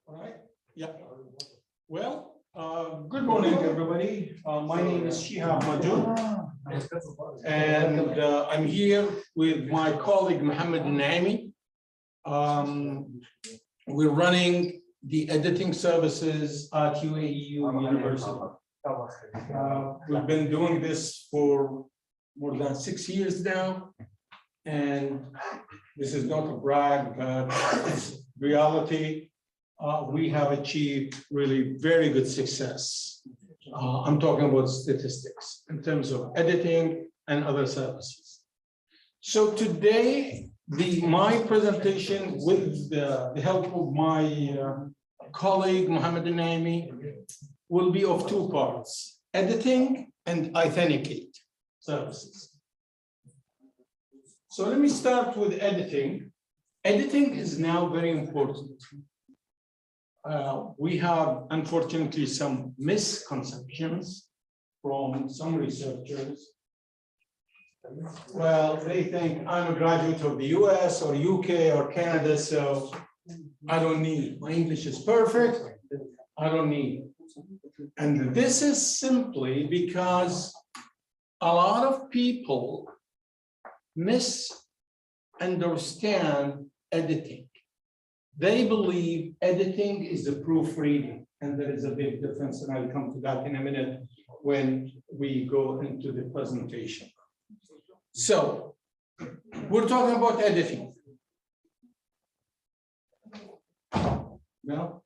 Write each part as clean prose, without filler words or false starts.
All right. Yeah. Well, good morning, everybody. My name is Shehab Majud, and I'm here with my colleague Mohammed Naimi. We're running the editing services at UAE University. We've been doing this for more than 6 years now, and this is not a brag, but it's reality. We have achieved really very good success. I'm talking about statistics in terms of editing and other services. So today, my presentation, with the help of my colleague Mohammed Naimi, will be of two parts: editing and iThenticate services. So let me start with editing. Editing is now very important. We have, unfortunately, some misconceptions from some researchers. Well, they think I'm a graduate of the US or UK or Canada, so I don't need, my English is perfect, I don't need. And this is simply because a lot of people misunderstand editing. They believe editing is the proofreading, and there is a big difference, and I'll come to that in a minute when we go into the presentation. So, we're talking about editing. No?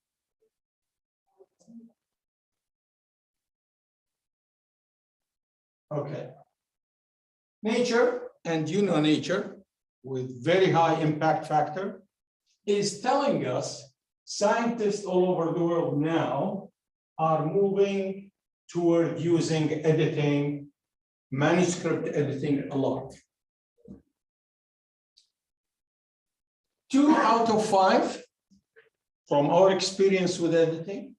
Okay. Nature, and you know nature, with very high impact factor, is telling us scientists all over the world now are moving toward using editing, manuscript editing a lot. 2 out of 5, from our experience with editing,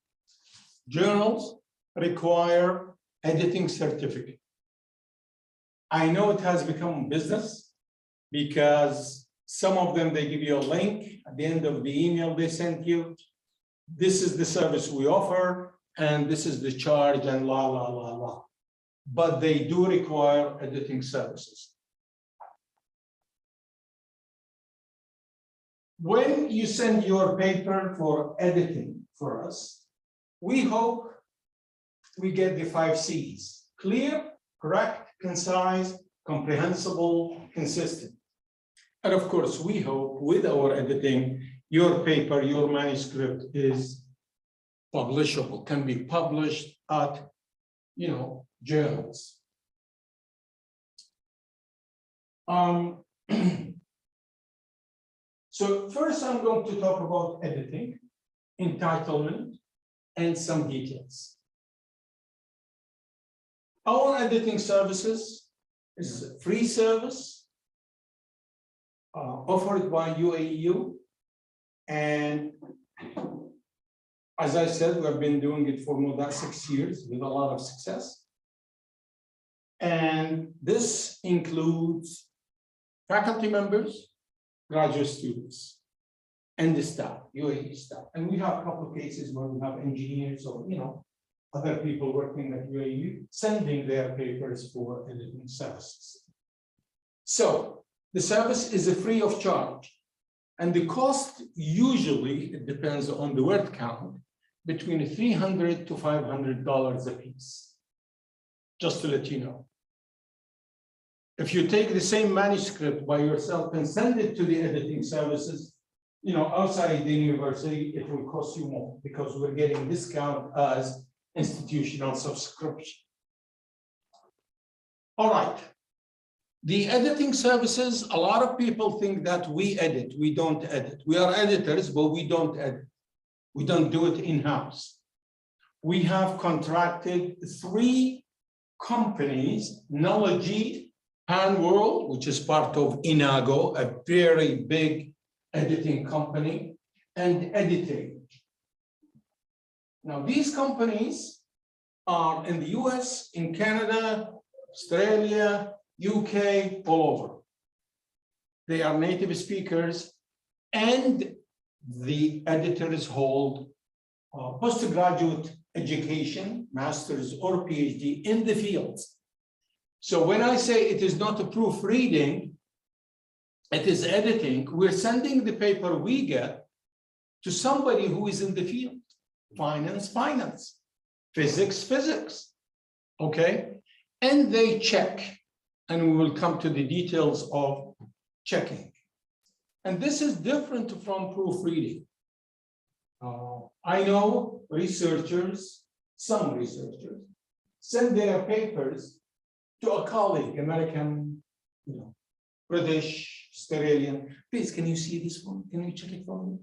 journals require editing certificate. I know it has become business because some of them, they give you a link at the end of the email they sent you. This is the service we offer, and this is the charge, and la, la, la, la. But they do require editing services. When you send your paper for editing for us, we hope we get the 5 C's: clear, correct, concise, comprehensible, consistent. And of course, we hope with our editing, your paper, your manuscript is publishable, can be published at, journals. So first, I'm going to talk about editing, entitlement, and some details. Our editing services is a free service offered by UAE, and as I said, we have been doing it for more than 6 years with a lot of success. And this includes faculty members, graduate students, and the staff, UAE staff. And we have a couple of cases where we have engineers or other people working at UAE sending their papers for editing services. So the service is free of charge, and the cost usually, it depends on the word count, between $300 to $500 a piece, just to let you know. If you take the same manuscript by yourself and send it to the editing services, outside the university, it will cost you more because we're getting discount as institutional subscription. All right. The editing services, a lot of people think that we edit. We don't edit. We are editors, but we don't edit. We don't do it in-house. We have contracted 3 companies: Knology, Panworld, which is part of Inago, a very big editing company, and Editing. Now, these companies are in the US, in Canada, Australia, UK, all over. They are native speakers, and the editors hold postgraduate education, master's or PhD in the fields. So when I say it is not a proofreading, it is editing, we're sending the paper we get to somebody who is in the field. Finance, physics, okay? And they check, and we will come to the details of checking. And this is different from proofreading. I know some researchers, send their papers to a colleague, American, British, Australian. Please, can you see this one? Can you check it for me?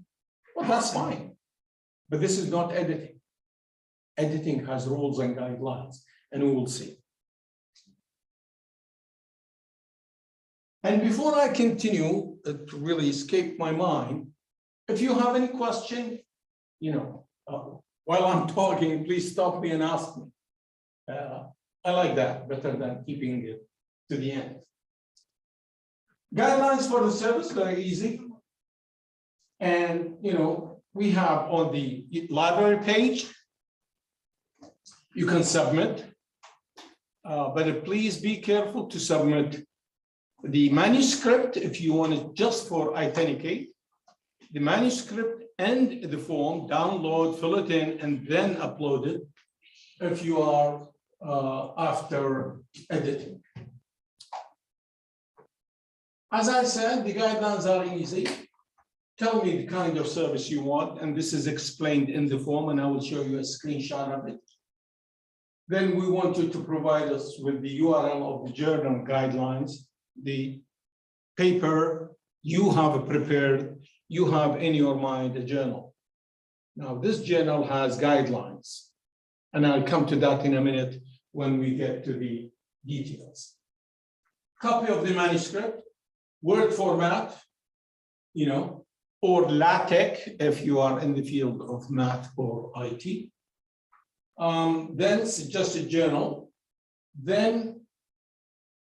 Well, that's fine. But this is not editing. Editing has rules and guidelines, and we will see. And before I continue, to really escape my mind, if you have any question, while I'm talking, please stop me and ask me. I like that better than keeping it to the end. Guidelines for the service, very easy. And, we have on the library page, you can submit, but please be careful to submit the manuscript if you want it just for iThenticate, the manuscript and the form, download, fill it in, and then upload it if you are after editing. As I said, the guidelines are easy. Tell me the kind of service you want, and this is explained in the form, and I will show you a screenshot of it. Then we want you to provide us with the URL of the journal guidelines, the paper you have prepared, you have in your mind a journal. Now, this journal has guidelines, and I'll come to that in a minute when we get to the details. Copy of the manuscript, Word format, or LaTeX if you are in the field of math or IT. Then suggested journal. Then,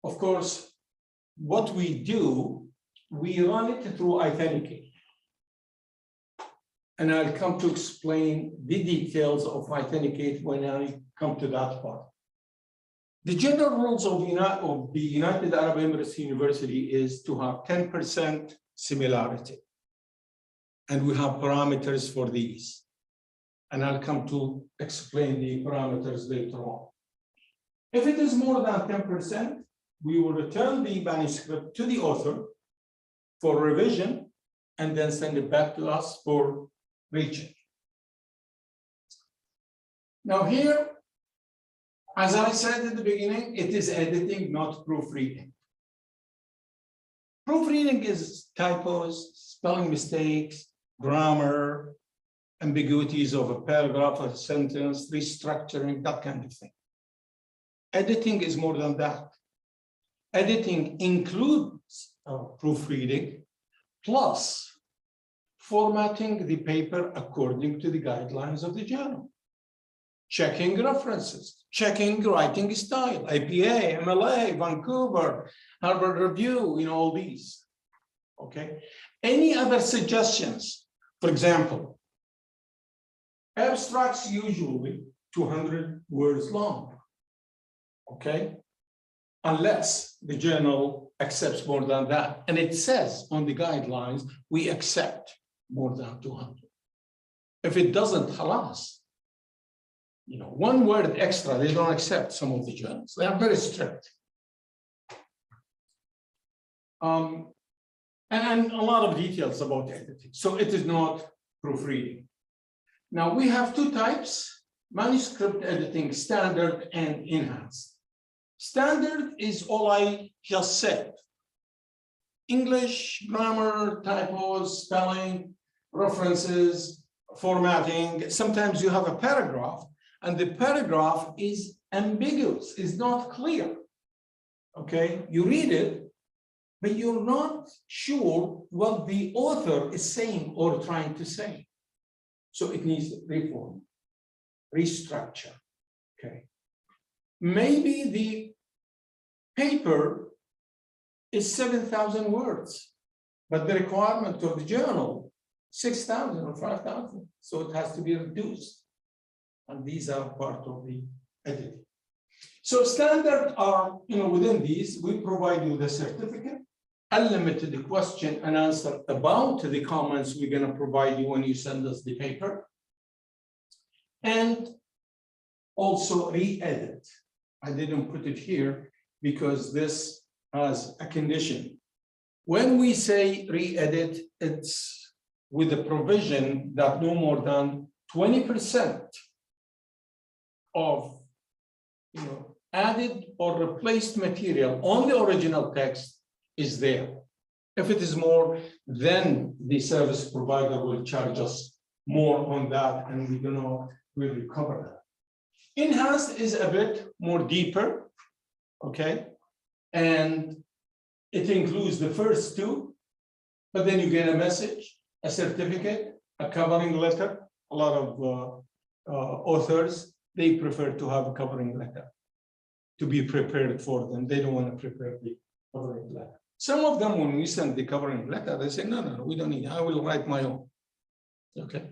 of course, what we do, we run it through iThenticate. And I'll come to explain the details of iThenticate when I come to that part. The general rules of the United Arab Emirates University is to have 10% similarity. And we have parameters for these. And I'll come to explain the parameters later on. If it is more than 10%, we will return the manuscript to the author for revision and then send it back to us for recheck. Now here, as I said at the beginning, it is editing, not proofreading. Proofreading is typos, spelling mistakes, grammar, ambiguities of a paragraph, a sentence, restructuring, that kind of thing. Editing is more than that. Editing includes proofreading, plus formatting the paper according to the guidelines of the journal, checking references, checking writing style, IPA, MLA, Vancouver, Harvard Review, all these, okay? Any other suggestions? For example, abstracts usually 200 words long, okay? Unless the journal accepts more than that. And it says on the guidelines, we accept more than 200. If it doesn't, halas. 1 word extra, they don't accept some of the journals. They are very strict. And a lot of details about editing. So it is not proofreading. Now we have 2 types, manuscript editing, standard and enhanced. Standard is all I just said. English, grammar, typos, spelling, references, formatting. Sometimes you have a paragraph and the paragraph is ambiguous, is not clear. Okay, you read it, but you're not sure what the author is saying or trying to say. So it needs reform, restructure, okay? Maybe the paper is 7,000 words, but the requirement of the journal 6,000 or 5,000. So it has to be reduced. And these are part of the editing. So standard are, within these, we provide you the certificate, unlimited question and answer about the comments we're going to provide you when you send us the paper. And also re-edit. I didn't put it here because this has a condition. When we say re-edit, it's with the provision that no more than 20% of added or replaced material on the original text is there. If it is more, then the service provider will charge us more on that, and we'll recover that. Enhanced is a bit more deeper, okay? And it includes the first two, but then you get a message, a certificate, a covering letter. A lot of authors, they prefer to have a covering letter to be prepared for them. They don't want to prepare the covering letter. Some of them, when we send the covering letter, they say, no, we don't need it. I will write my own. Okay.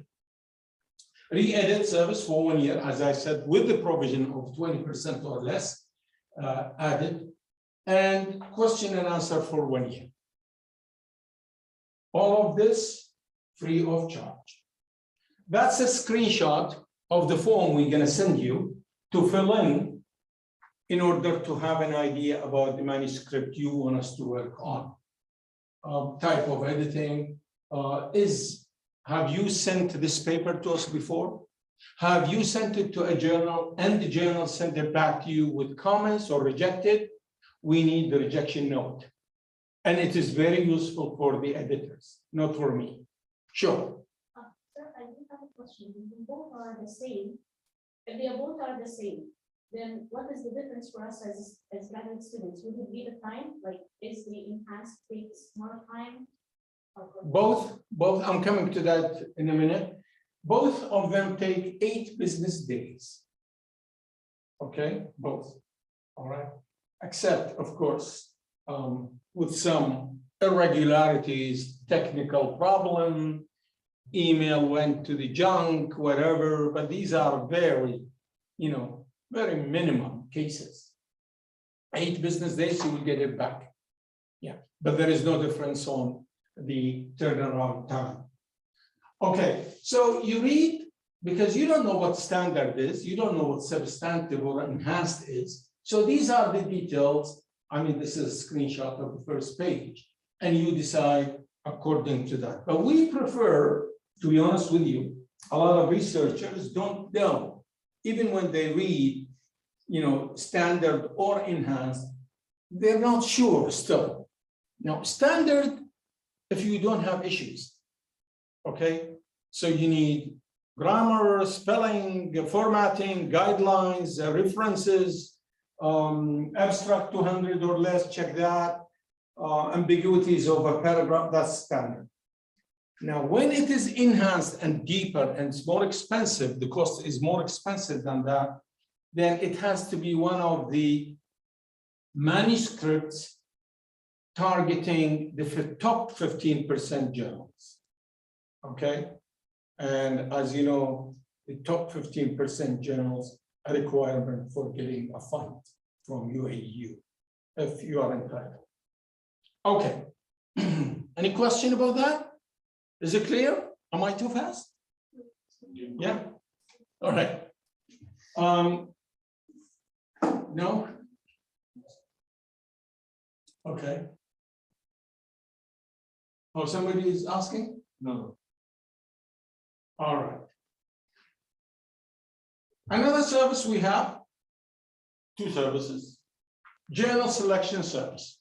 Re-edit service for 1 year, as I said, with the provision of 20% or less added, and question and answer for 1 year. All of this free of charge. That's a screenshot of the form we're going to send you to fill in order to have an idea about the manuscript you want us to work on. Type of editing have you sent this paper to us before? Have you sent it to a journal and the journal sent it back to you with comments or rejected? We need the rejection note. And it is very useful for the editors, not for me. Sure. Sir, I do have a question. If both are the same, if they both are the same, then what is the difference for us as graduate students? Would it be the time? Like, is the enhanced takes more time? Both, I'm coming to that in a minute. Both of them take 8 business days. Okay, both. All right. Except, of course, with some irregularities, technical problem, email went to the junk, whatever, but these are very, very minimum cases. 8 business days, you will get it back. Yeah, but there is no difference on the turnaround time. Okay, so you read, because you don't know what standard is, you don't know what substantive or enhanced is. So these are the details. I mean, this is a screenshot of the first page, and you decide according to that. But we prefer, to be honest with you, a lot of researchers don't know, even when they read, standard or enhanced, they're not sure still. Now, standard, if you don't have issues, okay? So you need grammar, spelling, formatting, guidelines, references, abstract 200 or less, check that. Ambiguities of a paragraph, that's standard. Now, when it is enhanced and deeper and it's more expensive, the cost is more expensive than that, then it has to be one of the manuscripts targeting the top 15% journals, okay? And as you know, the top 15% journals are a requirement for getting a fund from UAE if you are entitled. Okay, any question about that? Is it clear? Am I too fast? Yeah, all right. No? Okay. Oh, somebody is asking? No. All right. Another service we have, 2 services. Journal selection service.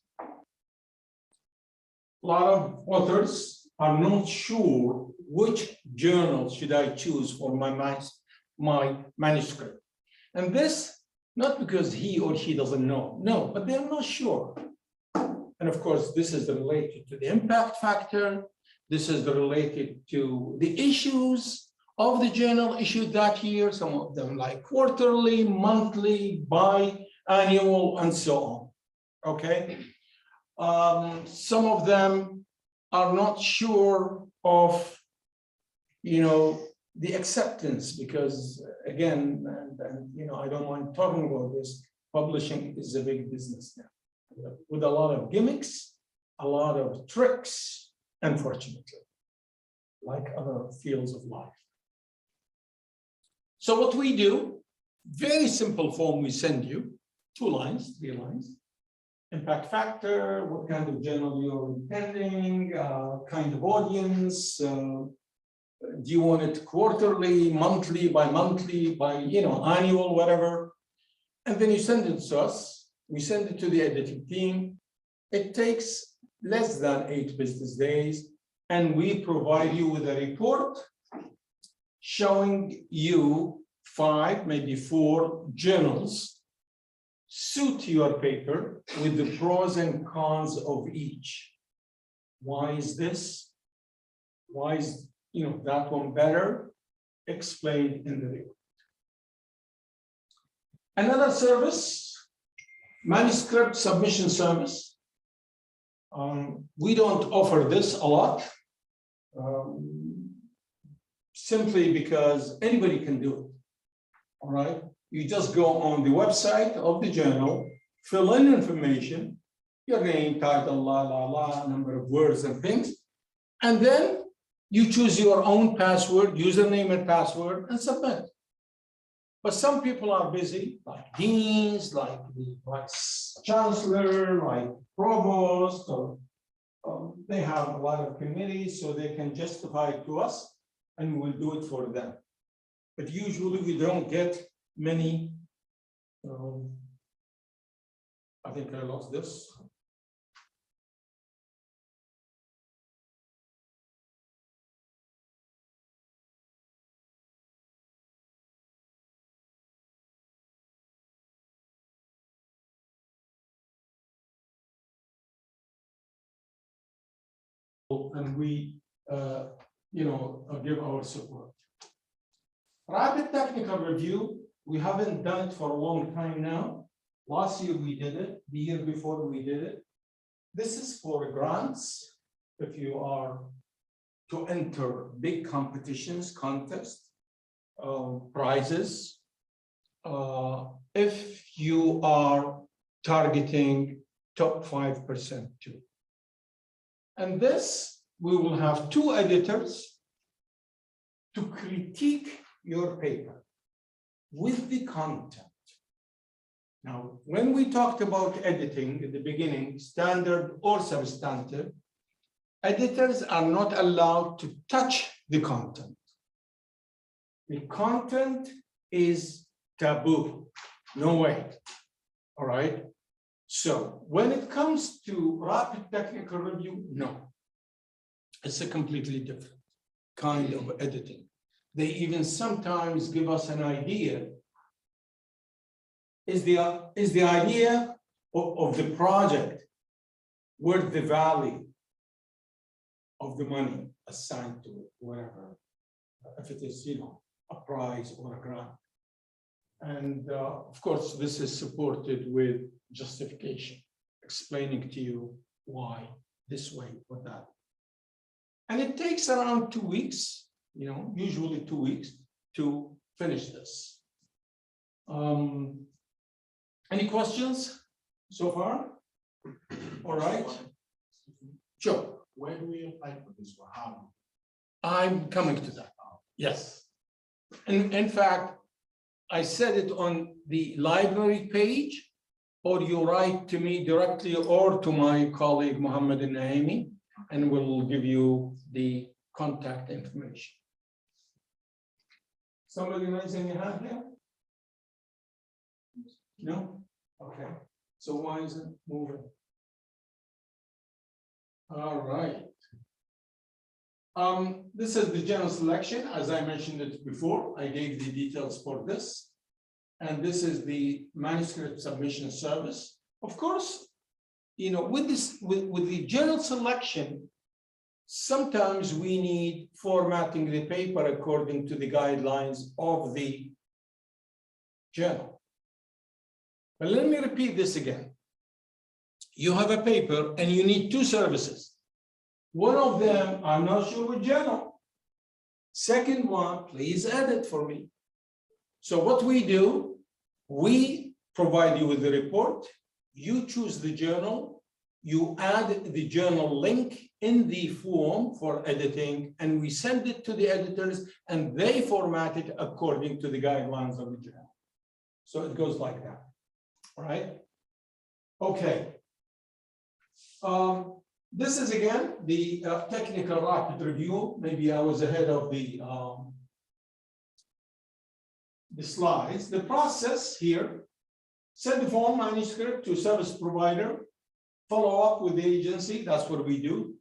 A lot of authors are not sure which journal should I choose for my manuscript. And this, not because he or she doesn't know, no, but they're not sure. And of course, this is related to the impact factor. This is related to the issues of the journal issued that year, some of them like quarterly, monthly, biannual, and so on, okay? Some of them are not sure of you know, the acceptance, because again, and I don't mind talking about this, publishing is a big business now, with a lot of gimmicks, a lot of tricks, unfortunately, like other fields of life. So what we do, very simple form we send you, 2 lines, 3 lines. Impact factor, what kind of journal you're intending, kind of audience, do you want it quarterly, monthly, bi-monthly, annual, whatever. And then you send it to us, we send it to the editing team. It takes less than 8 business days, and we provide you with a report showing you 5, maybe 4 journals suit your paper with the pros and cons of each. Why is this? Why is that one better? Explained in the report. Another service, manuscript submission service. We don't offer this a lot, simply because anybody can do it. All right. You just go on the website of the journal, fill in information, your name, title, number of words and things, and then you choose your own password, username and password, and submit. But some people are busy, like deans, like the vice chancellor, like provost, or they have a lot of committees, so they can justify it to us, and we'll do it for them. But usually we don't get many. I think I lost this. And we, give our support. Rapid technical review, we haven't done it for a long time now. Last year we did it, the year before we did it. This is for grants, if you are to enter big competitions, contests, prizes. If you are targeting top 5% too. And this, we will have 2 editors to critique your paper with the content. Now, when we talked about editing at the beginning, standard or substantive, editors are not allowed to touch the content. The content is taboo, no way, all right? So when it comes to rapid technical review, no. It's a completely different kind of editing. They even sometimes give us an idea. Is the idea of the project worth the value of the money assigned to it, whatever, if it is, a prize or a grant. And of course, this is supported with justification, explaining to you why this way or that. And it takes around 2 weeks, usually 2 weeks to finish this. Any questions so far? All right. Sure. Where do we apply for this one? How? I'm coming to that. Yes. In fact, I said it on the library page, or you write to me directly or to my colleague Mohammed Naimi, and we'll give you the contact information. Somebody raising your hand here? No? Okay. So why is it moving? All right. This is the general selection. As I mentioned it before, I gave the details for this. And this is the manuscript submission service. Of course, with the general selection, sometimes we need formatting the paper according to the guidelines of the journal. But let me repeat this again. You have a paper and you need 2 services. One of them, I'm not sure which journal. Second one, please edit for me. So what we do, we provide you with the report, you choose the journal, you add the journal link in the form for editing, and we send it to the editors, and they format it according to the guidelines of the journal. So it goes like that, all right? Okay. This is again the technical rapid review. Maybe I was ahead of the slides. The process here: send the form manuscript to service provider, follow up with the agency. That's what we do.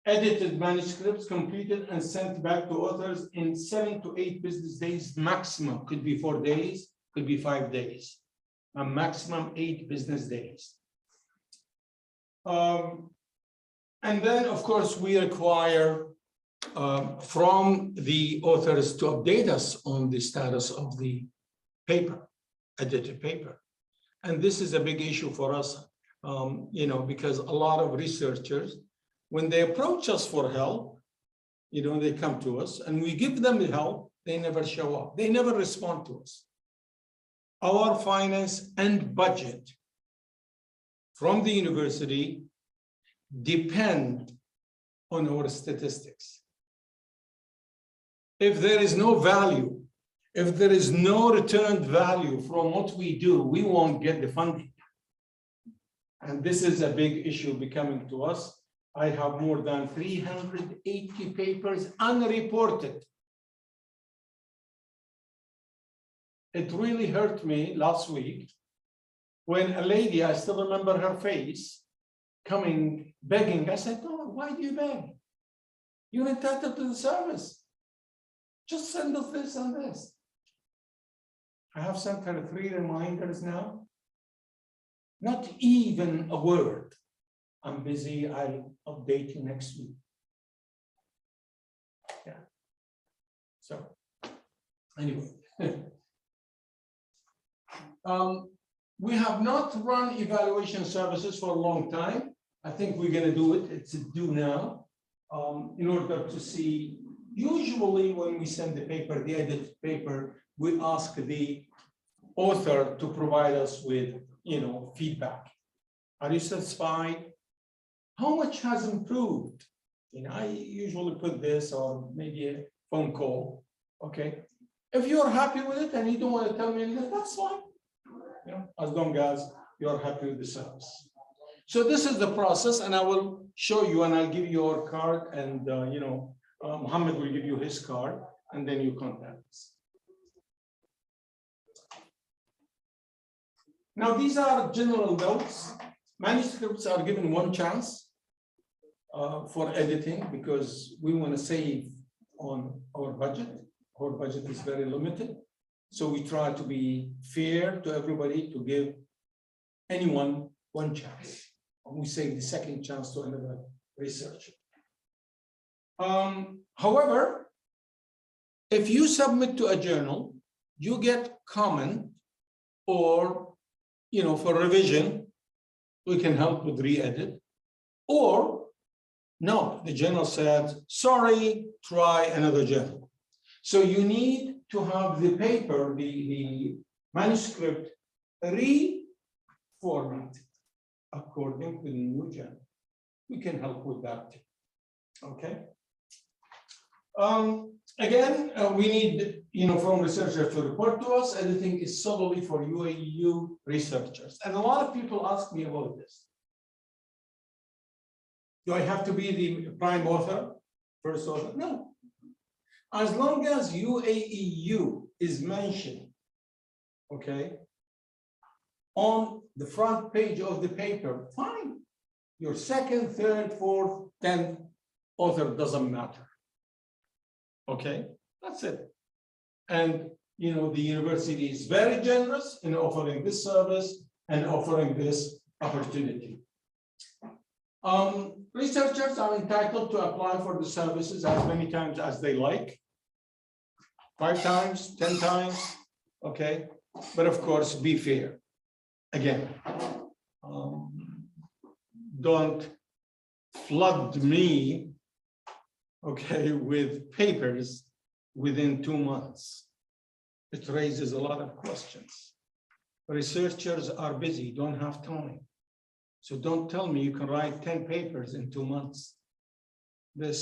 Edited manuscripts completed and sent back to authors in 7 to 8 business days maximum. Could be 4 days, could be 5 days. A maximum 8 business days. And then, of course, we require from the authors to update us on the status of the paper, edited paper. And this is a big issue for us, because a lot of researchers, when they approach us for help, they come to us and we give them the help, they never show up. They never respond to us. Our finance and budget from the university depend on our statistics. If there is no value, if there is no returned value from what we do, we won't get the funding. And this is a big issue becoming to us. I have more than 380 papers unreported. It really hurt me last week when a lady, I still remember her face, coming begging. I said, "Oh, why do you beg? You're entitled to the service. Just send us this and this." I have sent her 3 reminders now. Not even a word. I'm busy, I'll update you next week. Yeah. So, anyway. We have not run evaluation services for a long time. I think we're going to do it. It's due now. In order to see, usually when we send the paper, the edited paper, we ask the author to provide us with, feedback. Are you satisfied? How much has improved? I usually put this or maybe a phone call. Okay. If you're happy with it and you don't want to tell me anything, that's fine. As long as you're happy with the service. So this is the process, and I will show you, and I'll give you your card, and Muhammad will give you his card, and then you contact us. Now, these are general notes. Manuscripts are given 1 chance for editing because we want to save on our budget. Our budget is very limited. So we try to be fair to everybody, to give anyone 1 chance. And we save the 2nd chance to another researcher. However, if you submit to a journal, you get comment or, for revision, we can help with re-edit. Or, no, the journal said, sorry, try another journal. So you need to have the paper, the manuscript reformatted according to the new journal. We can help with that too. Okay. Again, we need, from researchers to report to us. Editing is solely for UAE researchers. And a lot of people ask me about this. Do I have to be the prime author, first author? No. As long as UAE is mentioned, okay, on the front page of the paper, fine. Your 2nd, 3rd, 4th, 10th author doesn't matter. Okay, that's it. And the university is very generous in offering this service and offering this opportunity. Researchers are entitled to apply for the services as many times as they like. 5 times, 10 times, okay? But of course, be fair. Again, don't flood me, okay, with papers within 2 months. It raises a lot of questions. Researchers are busy, don't have time. So don't tell me you can write 10 papers in 2 months. This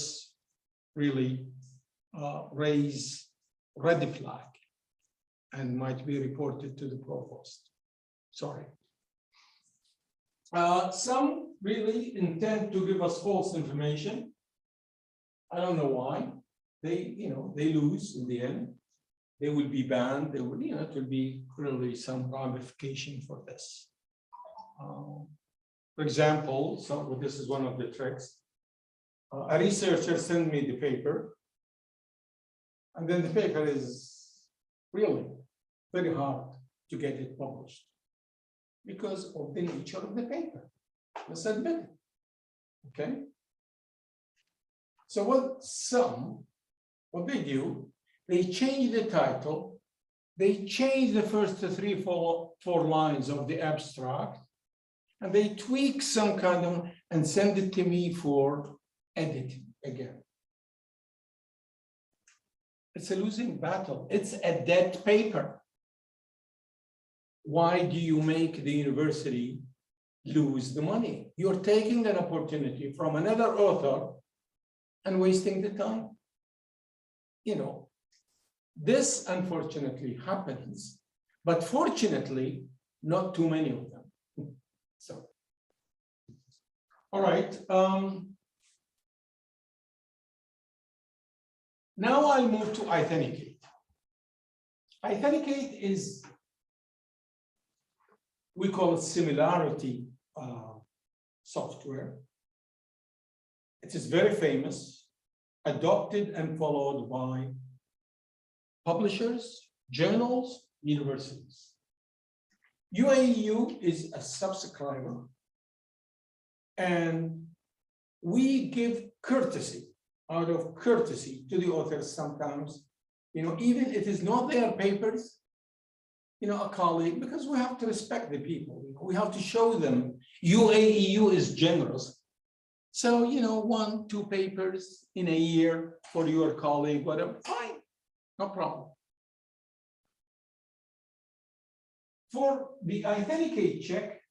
really raise red flag and might be reported to the provost. Sorry. Some really intend to give us false information. I don't know why. They lose in the end. They will be banned. They will, it will be really some ramification for this. For example, so this is one of the tricks. A researcher sent me the paper, and then the paper is really very hard to get it published because of the nature of the paper. Let's admit it. Okay. So what they do, they change the title, they change the first 3, 4 lines of the abstract, and they tweak some kind of and send it to me for editing again. It's a losing battle. It's a dead paper. Why do you make the university lose the money? You're taking an opportunity from another author and wasting the time. This unfortunately happens, but fortunately, not too many of them. So, all right. Now I'll move to iThenticate. iThenticate is, we call it similarity software. It is very famous, adopted and followed by publishers, journals, universities. UAEU is a subscriber, and we give courtesy, out of courtesy to the authors sometimes, even if it is not their papers, a colleague, because we have to respect the people. We have to show them UAEU is generous. So, 1, 2 papers in a year for your colleague, whatever, fine, no problem. For the iThenticate check,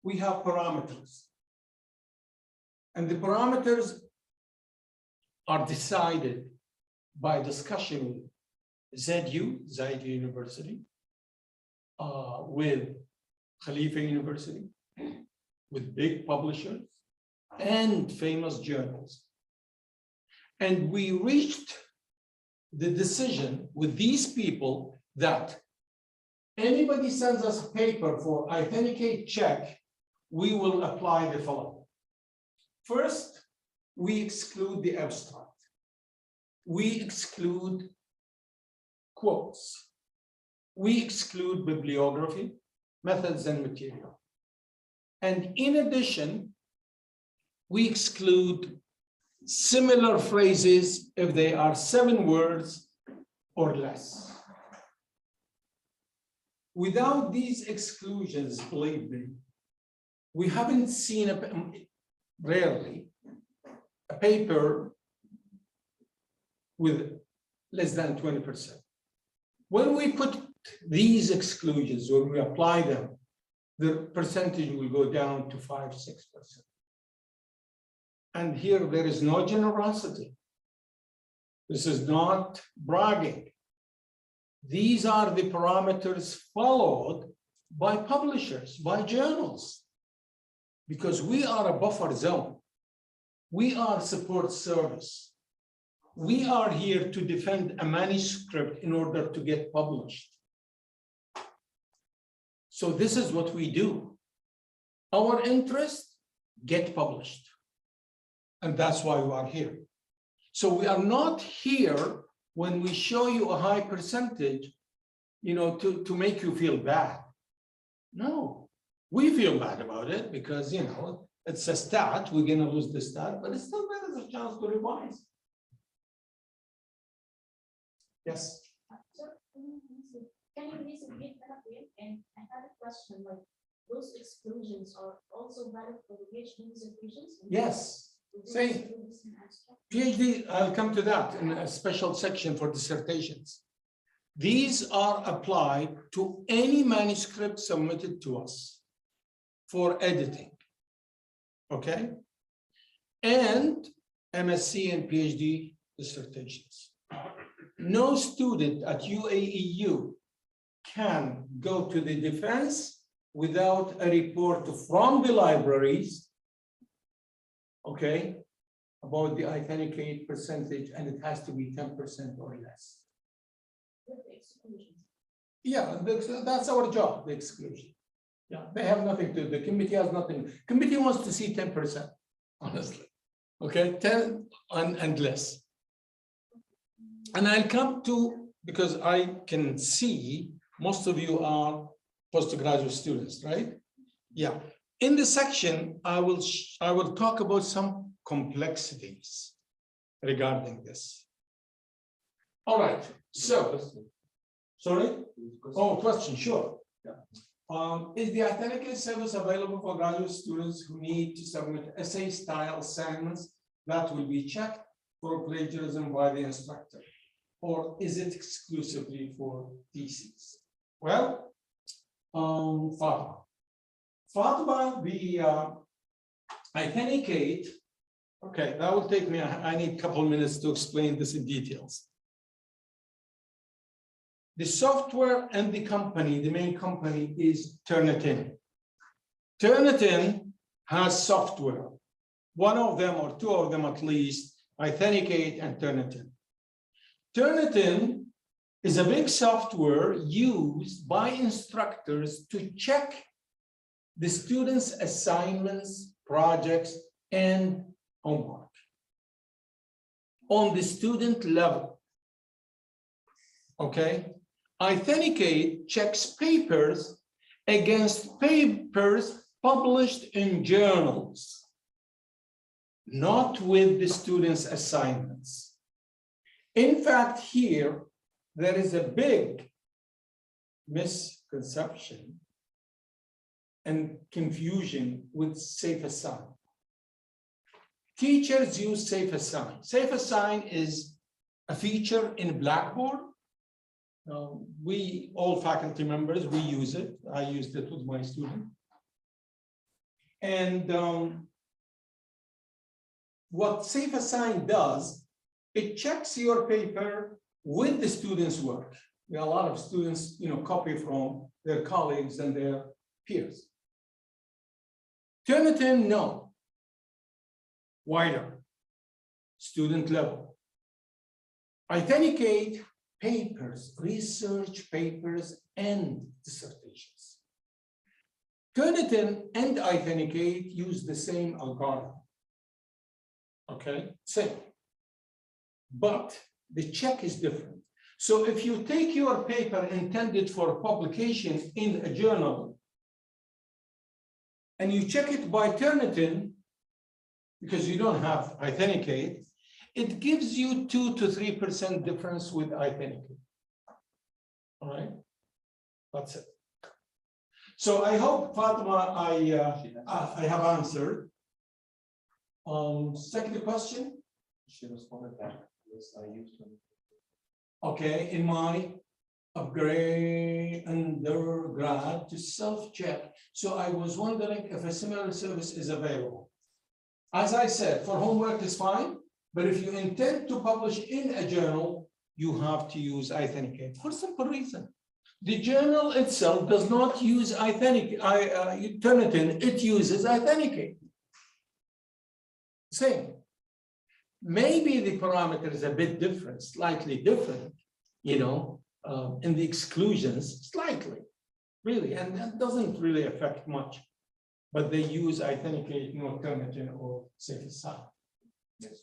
we have parameters. And the parameters are decided by discussion with Zayed University, with Khalifa University, with big publishers, and famous journals. And we reached the decision with these people that anybody sends us a paper for iThenticate check, we will apply the following. First, we exclude the abstract. We exclude quotes. We exclude bibliography, methods, and material. And in addition, we exclude similar phrases if they are 7 words or less. Without these exclusions, believe me, we haven't seen rarely a paper with less than 20%. When we put these exclusions, when we apply them, the percentage will go down to 5, 6%. And here there is no generosity. This is not bragging. These are the parameters followed by publishers, by journals, because we are a buffer zone. We are support service. We are here to defend a manuscript in order to get published. So this is what we do. Our interest, get published. And that's why we are here. So we are not here when we show you a high percentage, to make you feel bad. No, we feel bad about it because, it's a stat, we're gonna lose the stat, but it still gives us a chance to revise. Yes. So, can you please repeat that again? And I have a question, like those exclusions are also valid for the PhD dissertations? Yes. Same. PhD, I'll come to that in a special section for dissertations. These are applied to any manuscript submitted to us for editing, okay? And MSc and PhD dissertations. No student at UAEU can go to the defense without a report from the libraries, okay, about the iThenticate percentage, and it has to be 10% or less. Yeah, that's our job, the exclusion. Yeah, they have nothing to do. The committee has nothing. Committee wants to see 10%, honestly. Okay, 10 and less. And I'll come to, because I can see most of you are postgraduate students, right? Yeah. In this section, I will talk about some complexities regarding this. All right. So, sorry. Oh, question. Sure. Yeah. Is the iThenticate service available for graduate students who need to submit essay-style assignments that will be checked for plagiarism by the instructor? Or is it exclusively for theses? Well, Fatima, the iThenticate, okay, that will take me, I need a couple minutes to explain this in details. The software and the company, the main company is Turnitin. Turnitin has software. One of them or two of them at least, iThenticate and Turnitin. Turnitin is a big software used by instructors to check the students' assignments, projects, and homework on the student level. Okay? iThenticate checks papers against papers published in journals, not with the students' assignments. In fact, here, there is a big misconception and confusion with Safe Assign. Teachers use Safe Assign. Safe Assign is a feature in Blackboard. We, all faculty members, we use it. I used it with my student. And what Safe Assign does, it checks your paper with the students' work. There are a lot of students, copy from their colleagues and their peers. Turnitin, no. Wider, student level. iThenticate papers, research papers, and dissertations. Turnitin and iThenticate use the same algorithm. Okay, same. But the check is different. So if you take your paper intended for publication in a journal and you check it by Turnitin, because you don't have iThenticate, it gives you 2 to 3% difference with iThenticate. All right, that's it. So I hope, Fatima, I have answered. Second question. She responded that yes, I used to. Okay, in my upgrade undergrad to self-check. So I was wondering if a similar service is available. As I said, for homework is fine, but if you intend to publish in a journal, you have to use iThenticate for a simple reason. The journal itself does not use iThenticate, Turnitin, it uses iThenticate. Same. Maybe the parameter is a bit different, slightly different, in the exclusions, slightly, really, and that doesn't really affect much. But they use iThenticate, Turnitin, or Safe Assign. Yes.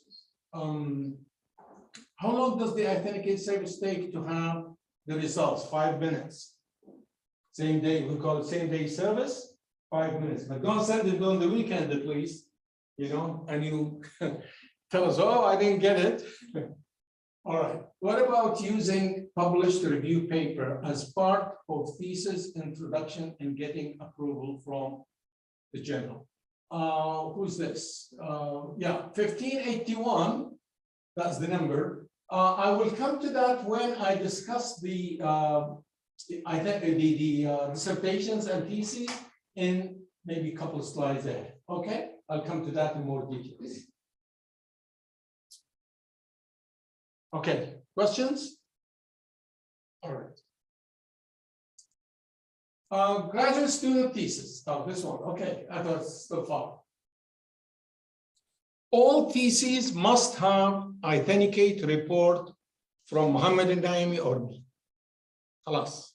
How long does the iThenticate service take to have the results? 5 minutes. Same day, we call it same day service, 5 minutes. But don't send it on the weekend, please. And you tell us, oh, I didn't get it. All right. What about using published review paper as part of thesis introduction and getting approval from the journal? who's this? Yeah, 1581, that's the number. I will come to that when I discuss the dissertations and theses in maybe a couple of slides there. Okay, I'll come to that in more details. Okay, questions? All right. Graduate student thesis. Oh, this one. Okay, I thought it's still far. All theses must have iThenticate report from Mohammed and Naimi or me. Alas.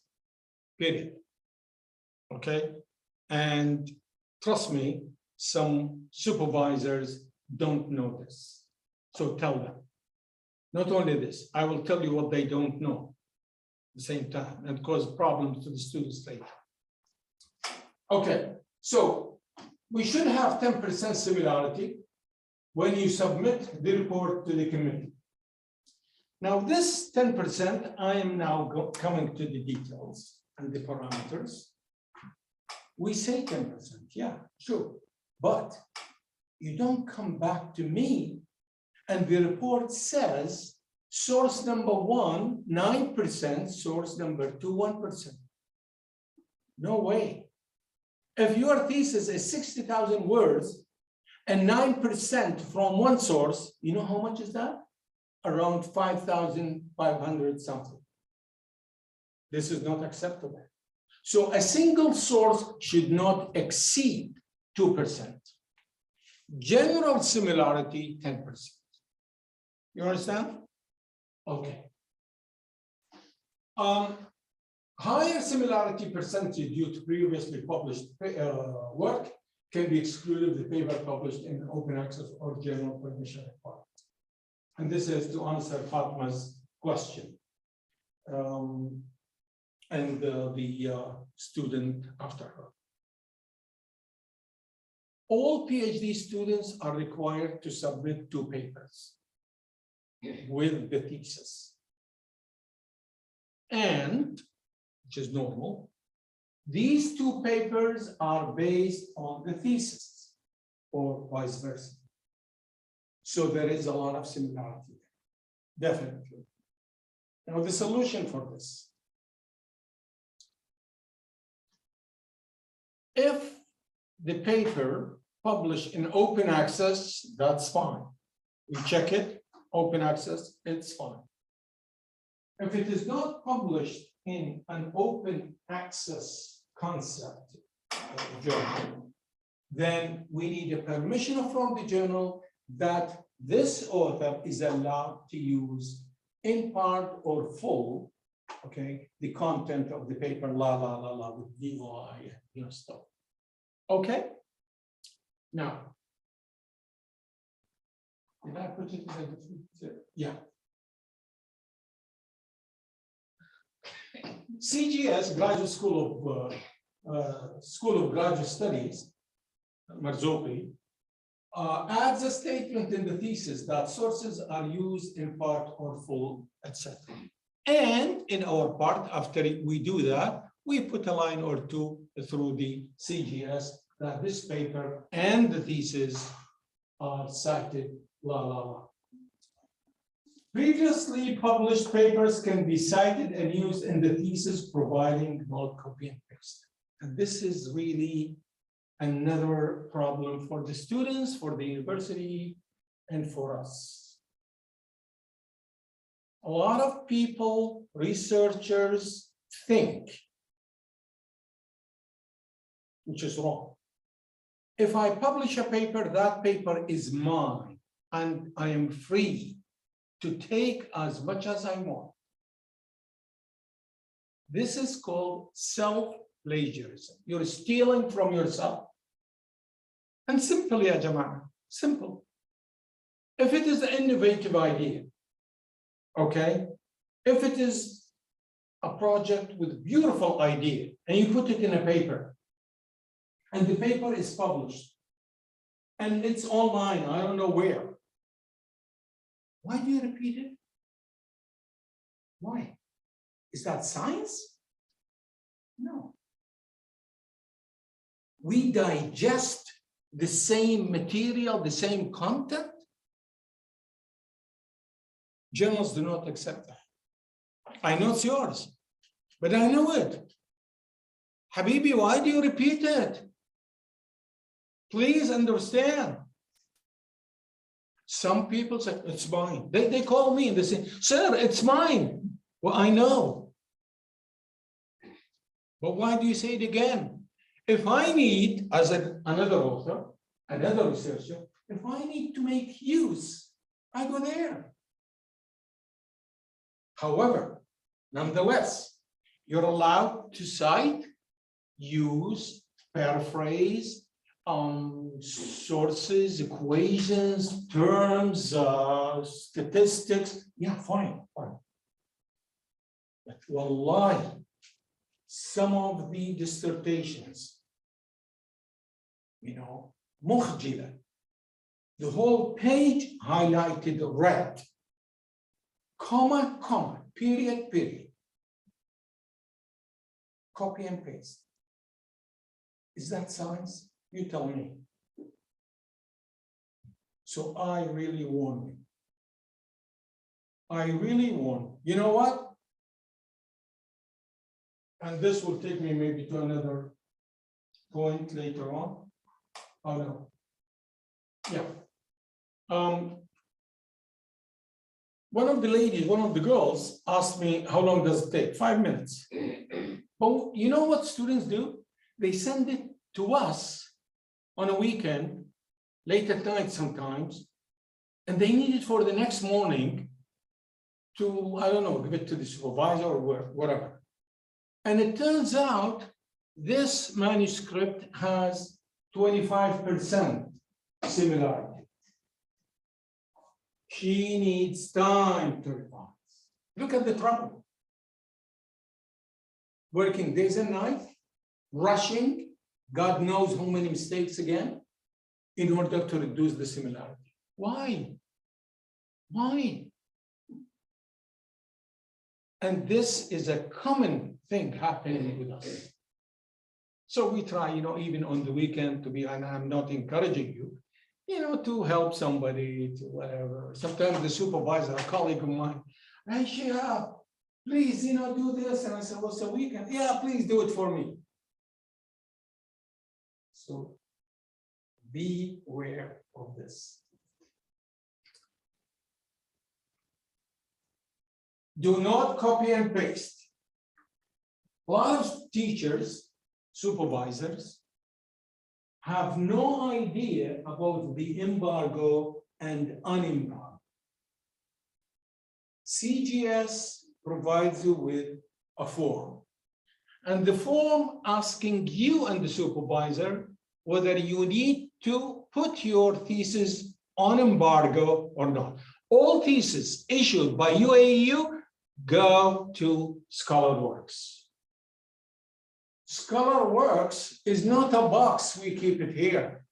Period. Okay. And trust me, some supervisors don't know this. So tell them. Not only this, I will tell you what they don't know at the same time and cause problems to the students later. Okay, so we should have 10% similarity when you submit the report to the committee. Now this 10%, I am now coming to the details and the parameters. We say 10%, yeah, sure, but you don't come back to me and the report says source number 1, 9%, source number 2, 1%. No way. If your thesis is 60,000 words and 9% from one source, you know how much is that? Around 5,500 something. This is not acceptable. So a single source should not exceed 2%. General similarity, 10%. You understand? Okay. Higher similarity percentage due to previously published work can be excluded if the paper published in open access or general permission required. And this is to answer Fatma's question. And the student after her. All PhD students are required to submit 2 papers with the thesis. And, which is normal, these 2 papers are based on the thesis or vice versa. So there is a lot of similarity there, definitely. Now the solution for this. If the paper published in open access, that's fine. We check it, open access, it's fine. If it is not published in an open access concept journal, then we need a permission from the journal that this author is allowed to use in part or full, okay, the content of the paper, with DOI, stuff. Okay. Now, did I put it in? Yeah. CGS, Graduate School of Graduate Studies, Marzouki, adds a statement in the thesis that sources are used in part or full, etc. And in our part, after we do that, we put a line or 2 through the CGS that this paper and the thesis are cited, Previously published papers can be cited and used in the thesis, providing not copy and paste. And this is really another problem for the students, for the university, and for us. A lot of people, researchers, think, which is wrong. If I publish a paper, that paper is mine, and I am free to take as much as I want. This is called self-plagiarism. You're stealing from yourself. And simply, ya Jama'ah, simple. If it is an innovative idea, okay, if it is a project with a beautiful idea, and you put it in a paper, and the paper is published, and it's online, I don't know where. Why do you repeat it? Why? Is that science? No. We digest the same material, the same content, journals do not accept that. I know it's yours, but I know it. Habibi, why do you repeat it? Please understand. Some people say, it's mine. They call me and they say, sir, it's mine. Well, I know. But why do you say it again? If I need, as another author, another researcher, if I need to make use, I go there. However, nonetheless, you're allowed to cite, use, paraphrase, sources, equations, terms, statistics. Yeah, fine. But wallahi, some of the dissertations, mukhjila, the whole page highlighted red, comma, period. Copy and paste. Is that science? You tell me. So I really warn you. I really warn you. You know what? And this will take me maybe to another point later on. Oh no. Yeah. One of the girls asked me, how long does it take? 5 minutes. But you know what students do? They send it to us on a weekend, late at night sometimes, and they need it for the next morning to, I don't know, give it to the supervisor or whatever. And it turns out this manuscript has 25% similarity. She needs time to revise. Look at the trouble. Working days and nights, rushing, God knows how many mistakes again, in order to reduce the similarity. Why? Why? And this is a common thing happening with us. So we try, even on the weekend to be, and I'm not encouraging you, to help somebody, to whatever. Sometimes the supervisor, a colleague of mine, hey, Shehab, please, do this. And I said, what's the weekend? Yeah, please do it for me. So be aware of this. Do not copy and paste. A lot of teachers, supervisors, have no idea about the embargo and unembargo. CGS provides you with a form. And the form asking you and the supervisor whether you need to put your thesis on embargo or not. All theses issued by UAE go to ScholarWorks. ScholarWorks is not a box, we keep it here.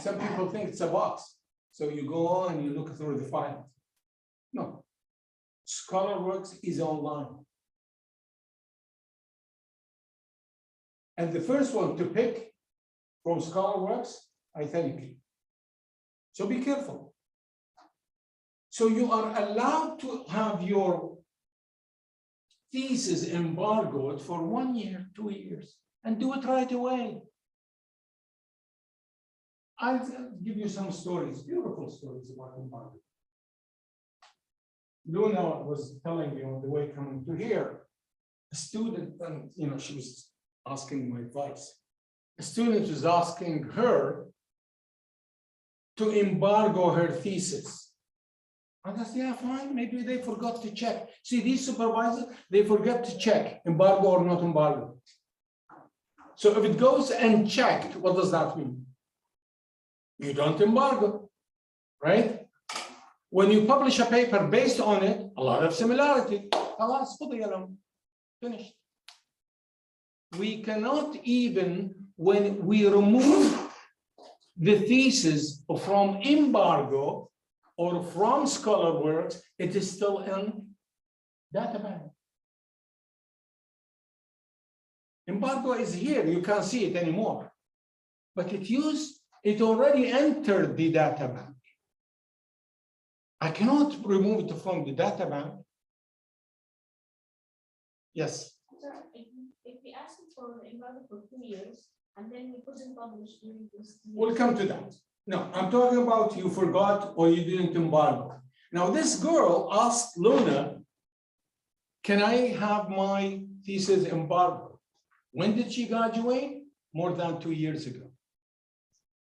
Some people think it's a box. So you go on and you look through the files. No, ScholarWorks is online. And the first one to pick from ScholarWorks, iThenticate. So be careful. So you are allowed to have your thesis embargoed for 1 year, 2 years, and do it right away. I'll give you some stories, beautiful stories about embargo. Luna was telling me on the way coming to here, a student, and she was asking my advice. A student was asking her to embargo her thesis. And I said, yeah, fine, maybe they forgot to check. See, these supervisors, they forget to check embargo or not embargo. So if it goes unchecked, what does that mean? You don't embargo, right? When you publish a paper based on it, a lot of similarity. Finished. We cannot even, when we remove the thesis from embargo or from ScholarWorks, it is still in database. Embargo is here, you can't see it anymore. but it already entered the data bank. I cannot remove it from the data bank. Yes. Sir, if we ask him for the embargo for 2 years, and then we couldn't publish during this. We'll come to that. No, I'm talking about you forgot or you didn't embargo. Now, this girl asked Luna, can I have my thesis embargoed? When did she graduate? More than 2 years ago.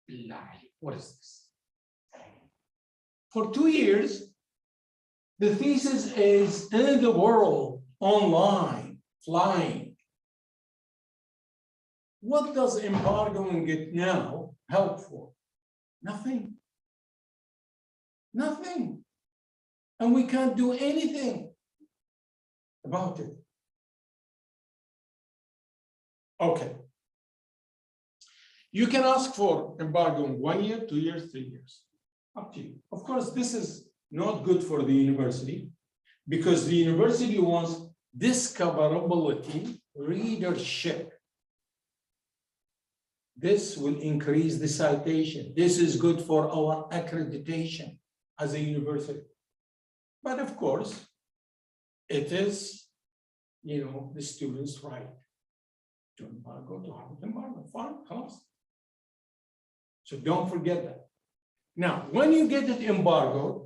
Lie. What is this? For 2 years, the thesis is in the world, online, flying. What does embargoing it now help for? Nothing. Nothing. And we can't do anything about it. Okay. You can ask for embargo in 1 year, 2 years, 3 years. Up to you. Of course, this is not good for the university because the university wants discoverability, readership. This will increase the citation. This is good for our accreditation as a university. But of course, it is, the students' right to embargo, to have it embargo. Fine, class. So don't forget that. Now, when you get it embargoed,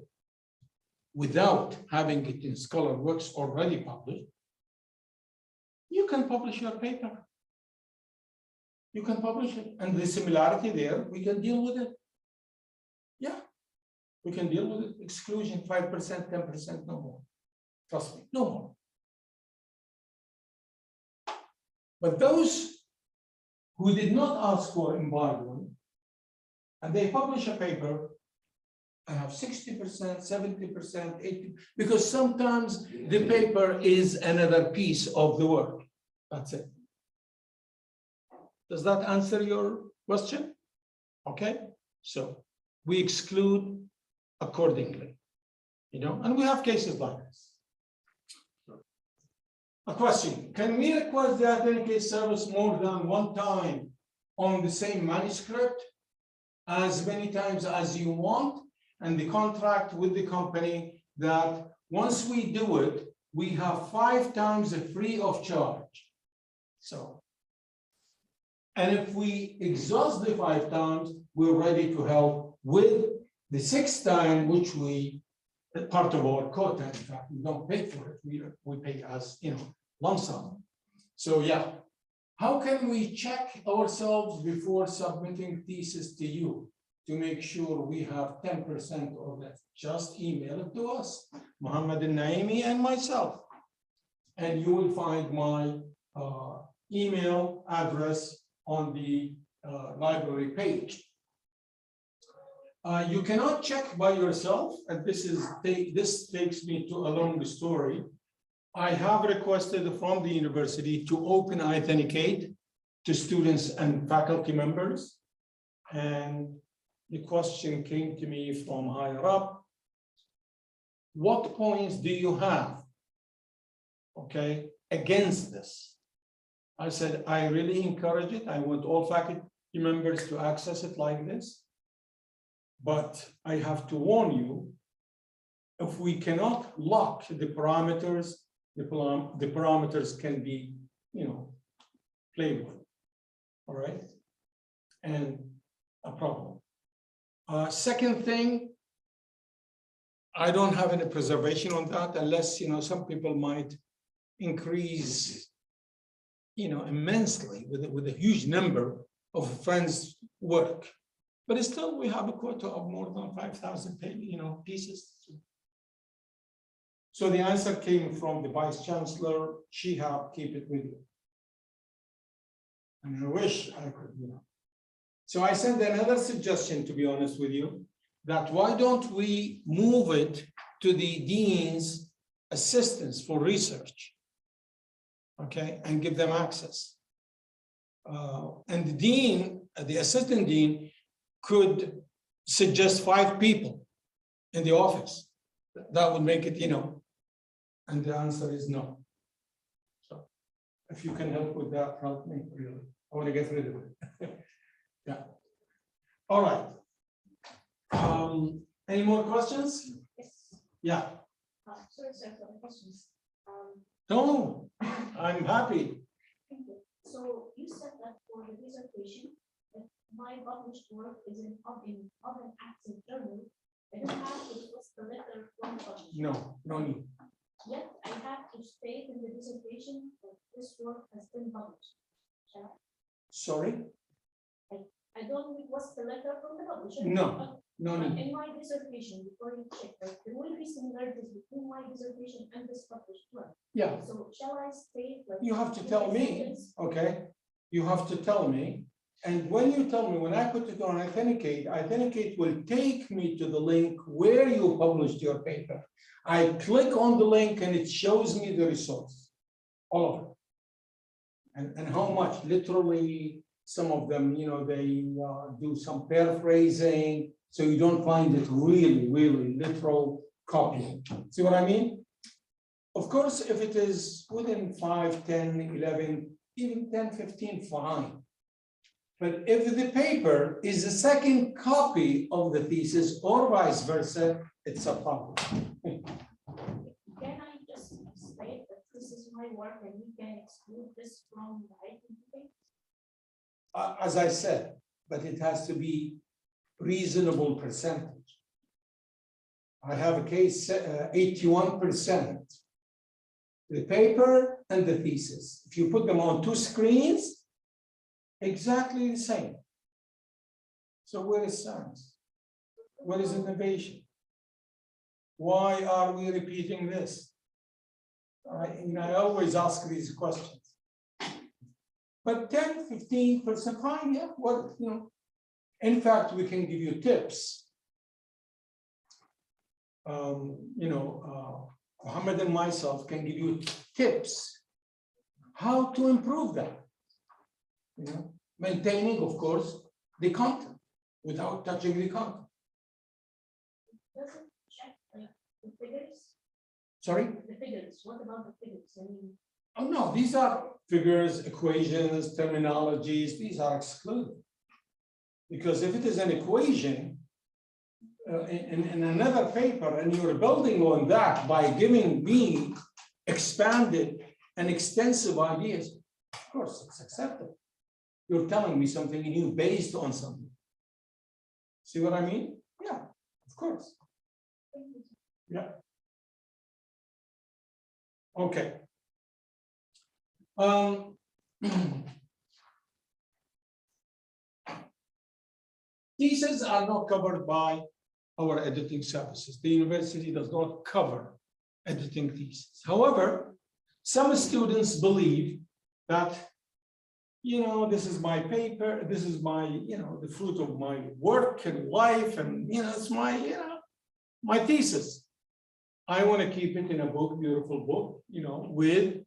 without having it in Scholar Works already published, you can publish your paper. You can publish it. And the similarity there, we can deal with it. Yeah, we can deal with it. Exclusion 5%, 10%, no more. Trust me, no more. But those who did not ask for embargo, and they publish a paper, I have 60%, 70%, 80%, because sometimes the paper is another piece of the work. That's it. Does that answer your question? Okay, so we exclude accordingly, and we have cases like this. A question, can we request the iThenticate service more than one time on the same manuscript? As many times as you want, and the contract with the company that once we do it, we have 5 times free of charge. So, and if we exhaust the 5 times, we're ready to help with the 6th time, which we, part of our quota, in fact, we don't pay for it, we pay as, lump sum. So yeah. How can we check ourselves before submitting thesis to you to make sure we have 10% or less? Just email it to us, Muhammad al-Naimi and myself. And you will find my email address on the library page. You cannot check by yourself, and this takes me to a long story. I have requested from the university to open iThenticate to students and faculty members. And the question came to me from higher up. What points do you have, okay, against this? I said, I really encourage it. I want all faculty members to access it like this. But I have to warn you, if we cannot lock the parameters, the parameters can be, played with, all right? And a problem. Second thing, I don't have any preservation on that unless, some people might increase, immensely with a huge number of friends' work. But still, we have a quota of more than 5,000, pieces. So the answer came from the Vice Chancellor, Shehab, keep it with you. And I wish I could, So I sent another suggestion, to be honest with you, that why don't we move it to the dean's assistants for research, okay, and give them access. And the dean, the assistant dean, could suggest 5 people in the office. That would make it, and the answer is no. So if you can help with that, help me, really. I want to get rid of it. All right. Any more questions? Yes. Yeah. Sorry, sir, for the questions. No, I'm happy. Thank you. So you said that for the dissertation, if my published work is in an active journal, I don't have to post the letter from the publisher. No need. Yet I have to state in the dissertation that this work has been published. Shall Sorry? I don't request the letter from the publisher. No, no But need. in my dissertation, before you check, there will be similarities between my dissertation and this published work. Yeah, So shall I state like? you have to in tell the me, sentence? okay? You have to tell me. And when you tell me, when I put it on iThenticate, iThenticate will take me to the link where you published your paper. I click on the link and it shows me the resource, all of it. And how much, literally, some of them, you know, they do some paraphrasing, so you don't find it really, really literal copying. See what I mean? Of course, if it is within 5, 10, 11, even 10, 15, fine. But if the paper is a second copy of the thesis or vice versa, it's a problem. Can I just state that this is my work and you can exclude this from the iThenticate? As I said, but it has to be reasonable percentage. I have a case, 81%. The paper and the thesis. If you put them on two screens, exactly the same. So where is science? Where is innovation? Why are we repeating this? I always ask these questions. But 10, 15%, fine, yeah, what, you know. In fact, we can give you tips. Mohammed and myself can give you tips how to improve that. You know, maintaining, of course, the content without touching the content. Does it check like the figures? Sorry? The figures, what about the figures? I mean, Oh, no, these are figures, equations, terminologies, these are excluded. Because if it is an equation in another paper and you're building on that by giving me expanded and extensive ideas, of course, it's acceptable. You're telling me something new based on something. See what I mean? Yeah, of course. Yeah. Okay. Theses are not covered by our editing services. The university does not cover editing theses. However, some students believe that, you know, this is my paper, this is my, you know, the fruit of my work and life, and, you know, it's my, you know, my thesis. I want to keep it in a book, beautiful book, you know, with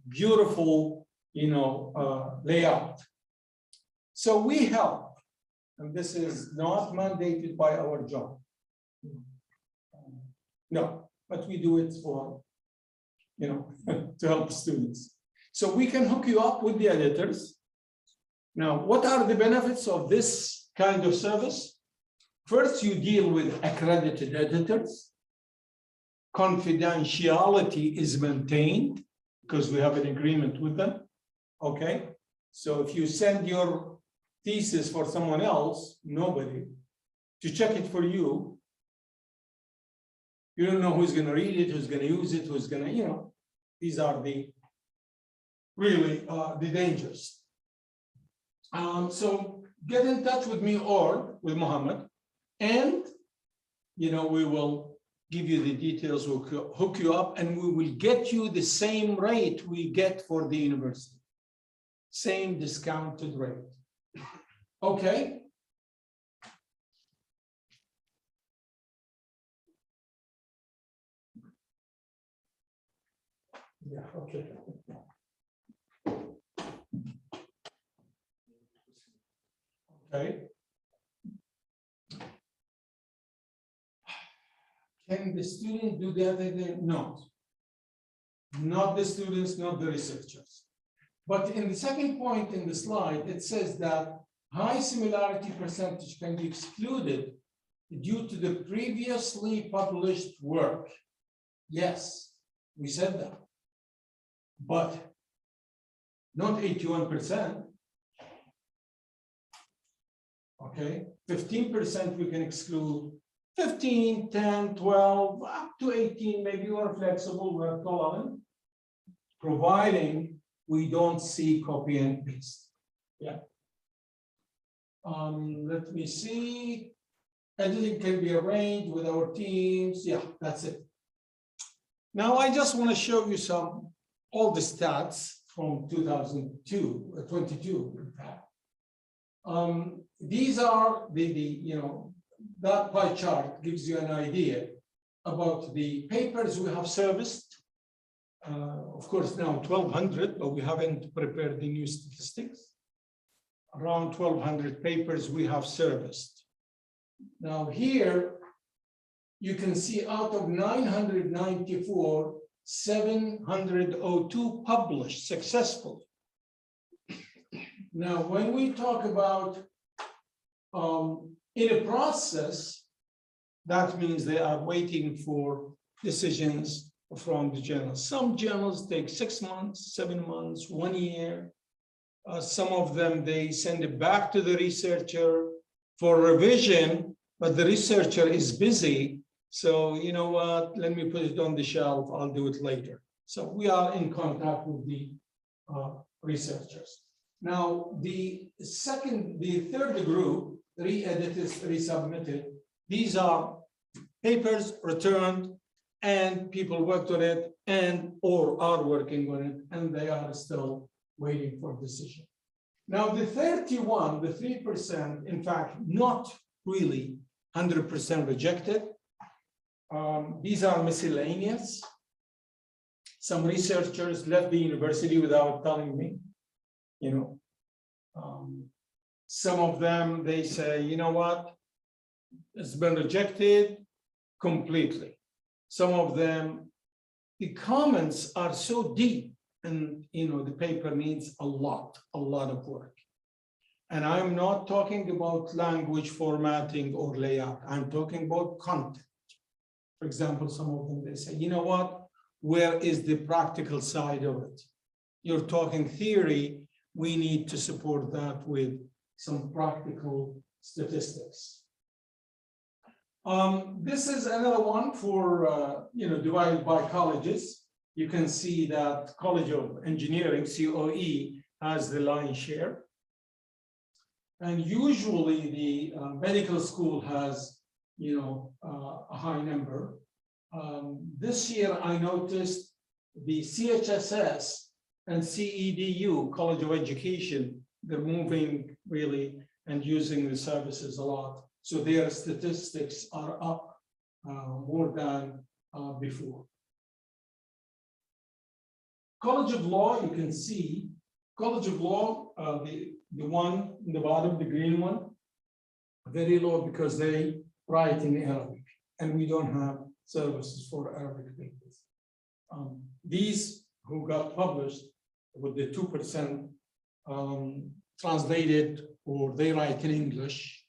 beautiful, you know, layout. So we help, and this is not mandated by our job. No, but we do it for, you know, to help students. So we can hook you up with the editors. Now, what are the benefits of this kind of service? First, you deal with accredited editors. Confidentiality is maintained because we have an agreement with them. Okay, so if you send your thesis for someone else, nobody, to check it for you, you don't know who's going to read it, who's going to use it, who's going to, you know, these are the really the dangers. So get in touch with me or with Mohammed, and, you know, we will give you the details, we'll hook you up, and we will get you the same rate we get for the university. Same discounted rate. Okay. Yeah, okay. Okay. Can the student do the other thing? No. Not the students, not the researchers. But in the second point in the slide, it says that high similarity percentage can be excluded due to the previously published work. Yes, we said that. But not 81%. Okay, 15% we can exclude, 15, 10, 12, up to 18, maybe we're flexible, we're tolerant, providing we don't see copy and paste. Yeah. Let me see. Editing can be arranged with our teams. Yeah, that's it. Now I just want to show you all the stats from 2022, in fact. These are that pie chart gives you an idea about the papers we have serviced. Of course, now 1,200, but we haven't prepared the new statistics. Around 1,200 papers we have serviced. Now here, you can see out of 994, 702 published successfully. Now, when we talk about in a process, that means they are waiting for decisions from the journals. Some journals take 6 months, 7 months, 1 year. Some of them, they send it back to the researcher for revision, but the researcher is busy. So you know what, let me put it on the shelf, I'll do it later. So we are in contact with the researchers. Now, the third group, re-edited, resubmitted, these are papers returned and people worked on it and or are working on it, and they are still waiting for decision. Now, the 31, the 3%, in fact, not really 100% rejected. These are miscellaneous. Some researchers left the university without telling me, some of them, they say, you know what, it's been rejected completely. Some of them, the comments are so deep, and the paper needs a lot of work. And I'm not talking about language formatting or layout. I'm talking about content. For example, some of them, they say, you know what, where is the practical side of it? You're talking theory, we need to support that with some practical statistics. This is another one for, divided by colleges. You can see that College of Engineering, COE, has the lion's share. And usually the medical school has, a high number. This year, I noticed the CHSS and CEDU, College of Education, they're moving really and using the services a lot. So their statistics are up more than before. College of Law, you can see, College of Law, the one in the bottom, the green one, very low because they write in Arabic, and we don't have services for Arabic papers. These who got published with the 2% translated, or they write in English,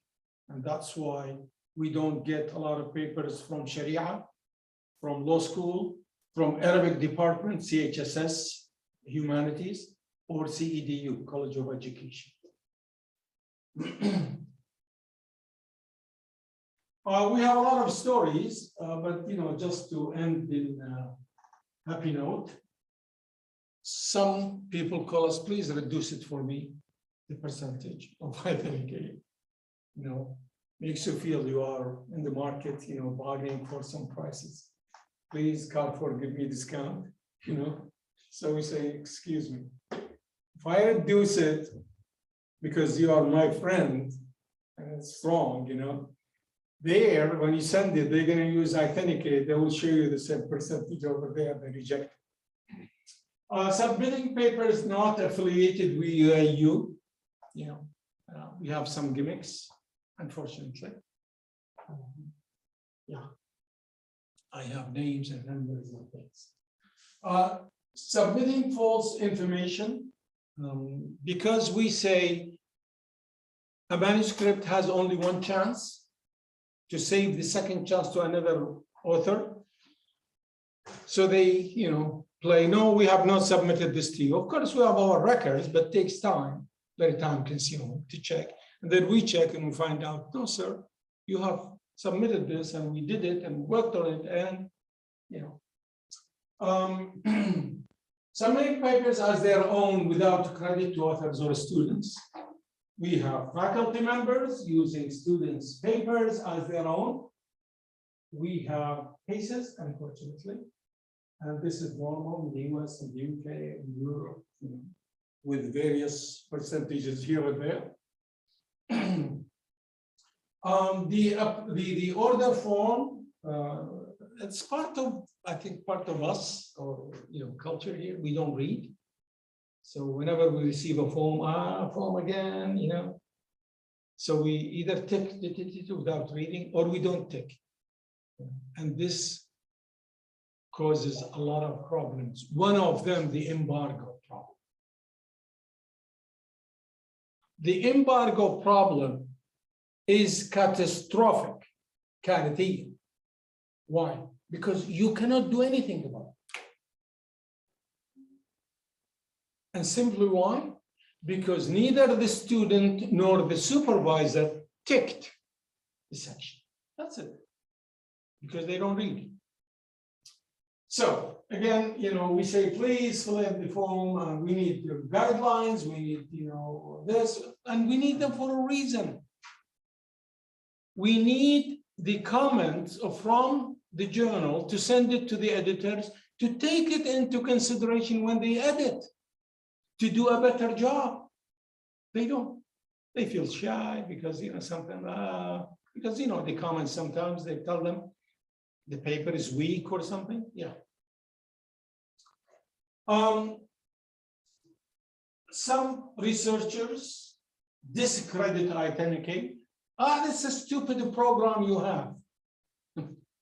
and that's why we don't get a lot of papers from Sharia, from law school, from Arabic department, CHSS, Humanities, or CEDU, College of Education. We have a lot of stories, but just to end in a happy note, some people call us, please reduce it for me, the percentage of iThenticate. Makes you feel you are in the market, bargaining for some prices. Please, Carrefour, give me a discount, So we say, excuse me. If I reduce it because you are my friend, and it's strong, there, when you send it, they're going to use iThenticate. They will show you the same percentage over there, they reject. Submitting papers not affiliated with UAU. We have some gimmicks, unfortunately. I have names and numbers and things. Submitting false information. Because we say a manuscript has only one chance to save the second chance to another author. So they, play, no, we have not submitted this to you. Of course, we have our records, but it takes time, very time consuming to check. And then we check and we find out, no, sir, you have submitted this and we did it and worked on it. And, submitting papers as their own without credit to authors or students. We have faculty members using students' papers as their own. We have cases, unfortunately, and this is normal in the US and the UK and Europe, with various percentages here and there. The order form, it's part of, I think, part of us or culture here. We don't read. So whenever we receive a form again, so we either tick it without reading or we don't tick. And this causes a lot of problems. One of them, the embargo problem. The embargo problem is catastrophic. كارثية. Why? Because you cannot do anything about it. And simply why? Because neither the student nor the supervisor ticked the section. That's it. Because they don't read. So again, we say, please fill in the form. We need your guidelines. We need, this, and we need them for a reason. We need the comments from the journal to send it to the editors to take it into consideration when they edit, to do a better job. They don't. They feel shy because something. Because the comments sometimes they tell them the paper is weak or something. Yeah. Some researchers discredit iThenticate. This is a stupid program you have.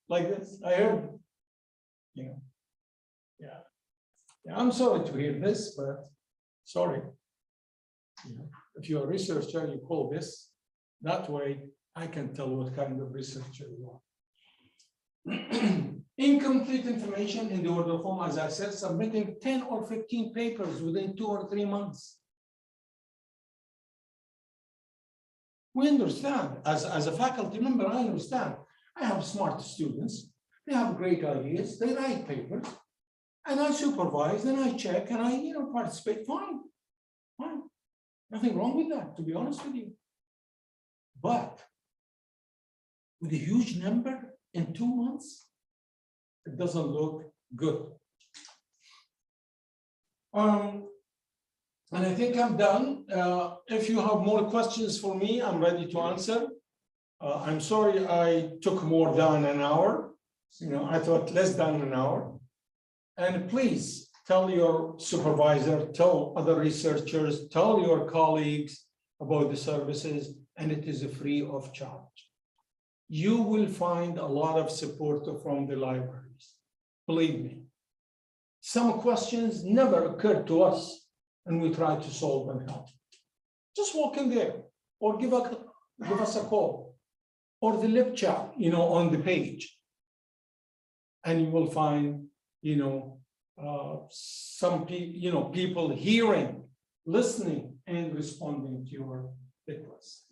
Like this, I heard. Yeah. I'm sorry to hear this, but sorry. If you're a researcher, you call this. That way, I can tell what kind of researcher you are. Incomplete information in the order form, as I said, submitting 10 or 15 papers within 2 or 3 months. We understand, as a faculty member, I understand. I have smart students, they have great ideas, they write papers, and I supervise, and I check, and I participate, fine. Nothing wrong with that, to be honest with you. But with a huge number in 2 months, it doesn't look good. And I think I'm done. If you have more questions for me, I'm ready to answer. I'm sorry I took more than an hour. I thought less than an hour. And please tell your supervisor, tell other researchers, tell your colleagues about the services, and it is free of charge. You will find a lot of support from the libraries. Believe me. Some questions never occurred to us, and we try to solve and help. Just walk in there, or give us a call, or the lip chat, on the page, and you will find, some people hearing, listening, and responding to your requests.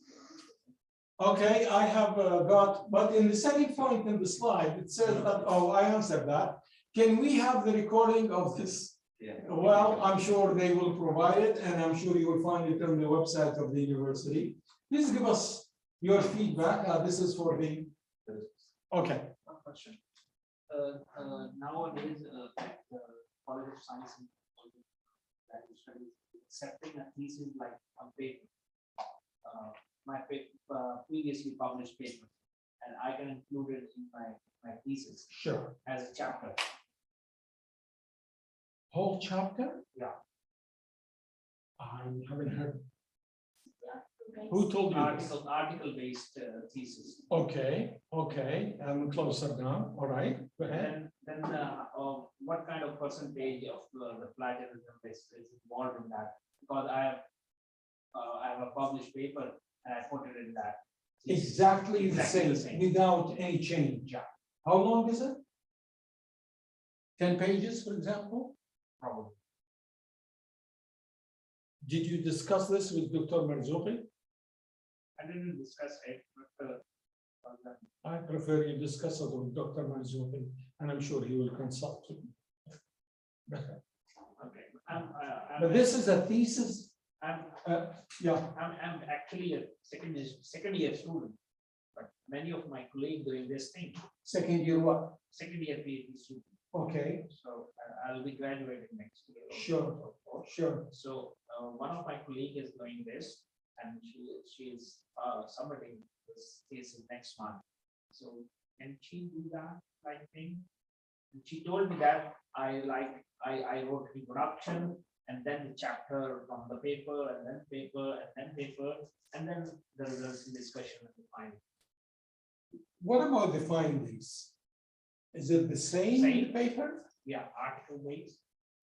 Okay, I have but in the second point in the slide, it says that, I answered that. Can we have the recording of this? Yeah. Well, I'm sure they will provide it, and I'm sure you will find it on the website of the university. Please give us your feedback. This is for the. Okay. One question. Nowadays, the College of Science and Graduate Studies accepting a thesis like a paper, my previously published paper, and I can include it in my thesis. Sure. As a chapter. Whole chapter? Yeah. I haven't heard. Okay. Who told you this? Article-based thesis. Okay, I'm closer now. All right, go ahead. Then what kind of percentage of the plagiarism is involved in that? because I have a published paper and I put it in that. Exactly the Exactly the same, same. without any change. Yeah. How long is it? 10 pages, for example? Probably. Did you discuss this with Dr. Marzouki? I didn't discuss it, but I prefer you discuss it with Dr. Marzouki, and I'm sure he will consult you. Better. okay. But this is a thesis, I'm yeah, I'm actually a second year student, but many of my colleagues doing this thing, second year what? second year PhD student. Okay, So I'll be graduating next year. sure, sure. So one of my colleague is doing this, and she's submitting this thesis next month. So can she do that like thing? And she told me that I wrote introduction and then the chapter from the paper and then paper and then paper and then the results and discussion at the final. What about the findings? Is it the same Same. paper? Yeah, article based.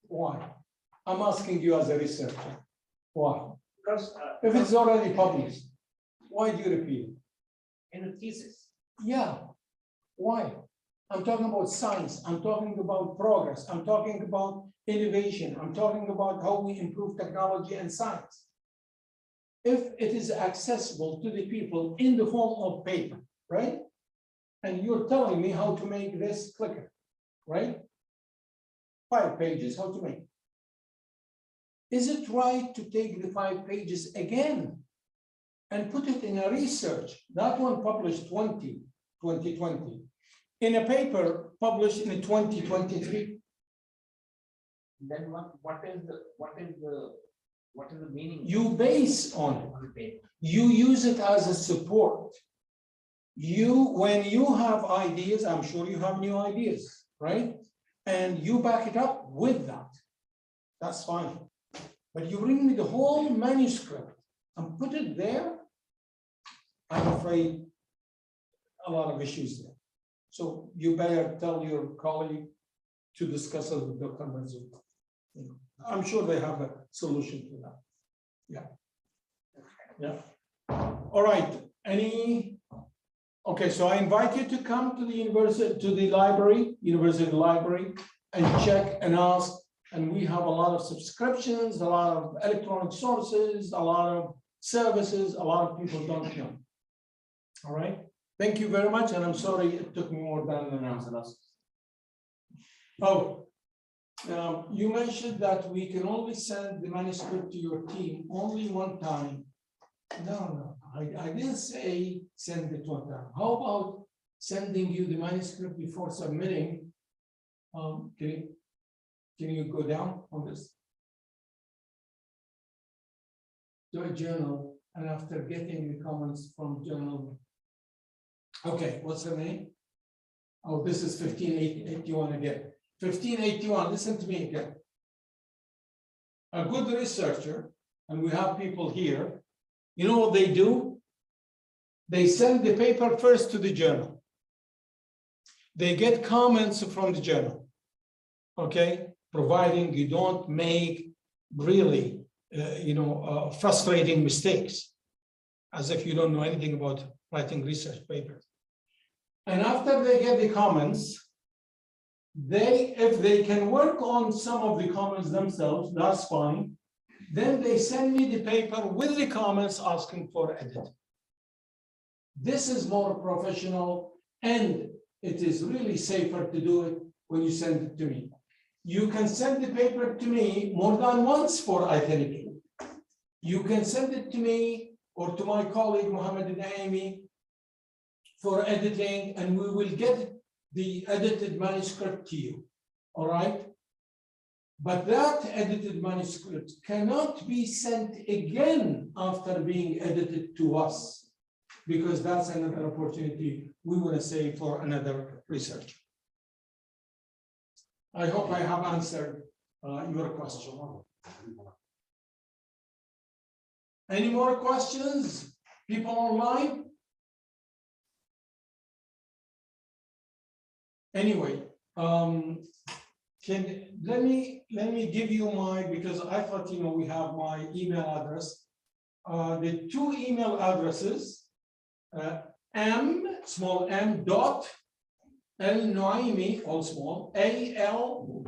Why? I'm asking you as a researcher. Why? Because If it's already published, why do you repeat it? in the thesis, Yeah, why? I'm talking about science, I'm talking about progress, I'm talking about innovation, I'm talking about how we improve technology and science. If it is accessible to the people in the form of paper, right? And you're telling me how to make this clicker, right? 5 pages, how to make it. Is it right to take the 5 pages again and put it in a research, that one published 2020, in a paper published in 2023? then what is the meaning? You base on it. On the paper. You use it as a support. When you have ideas, I'm sure you have new ideas, right? And you back it up with that. That's fine. But you bring me the whole manuscript and put it there, I'm afraid a lot of issues there. So you better tell your colleague to discuss it with Dr. Majud. I'm sure they have a solution to that. Yeah. Yeah. All right. Okay, so I invite you to come to the university library, and check and ask. And we have a lot of subscriptions, a lot of electronic sources, a lot of services, a lot of people don't know. All right. Thank you very much. And I'm sorry it took me more than an hour. Oh, you mentioned that we can only send the manuscript to your team only one time. No, I didn't say send it one time. How about sending you the manuscript before submitting? Can you go down on this? To a journal, and after getting the comments from journal. Okay, what's her name? Oh, this is 1581 again. 1581, listen to me again. A good researcher, and we have people here, you know what they do? They send the paper first to the journal. They get comments from the journal, okay? Providing you don't make really, frustrating mistakes, as if you don't know anything about writing research papers. And after they get the comments, if they can work on some of the comments themselves, that's fine. Then they send me the paper with the comments asking for edit. This is more professional, and it is really safer to do it when you send it to me. You can send the paper to me more than once for iThenticate. You can send it to me or to my colleague Mohammed Naimi for editing, and we will get the edited manuscript to you. All right. But that edited manuscript cannot be sent again after being edited to us, because that's another opportunity we want to save for another researcher. I hope I have answered your question. Any more questions? People online? Anyway, let me give you my, because I thought, we have my email address. The two email addresses, small m dot L Noaimi, all small, ALNUM.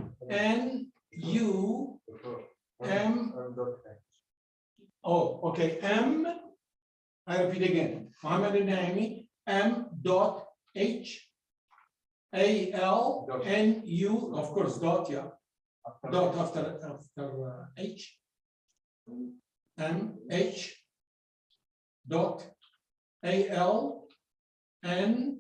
Oh, okay, I repeat again, Mohammed Naimi, M dot H ALNU, of course, dot, yeah, dot after H, MH dot ALNUAIMI.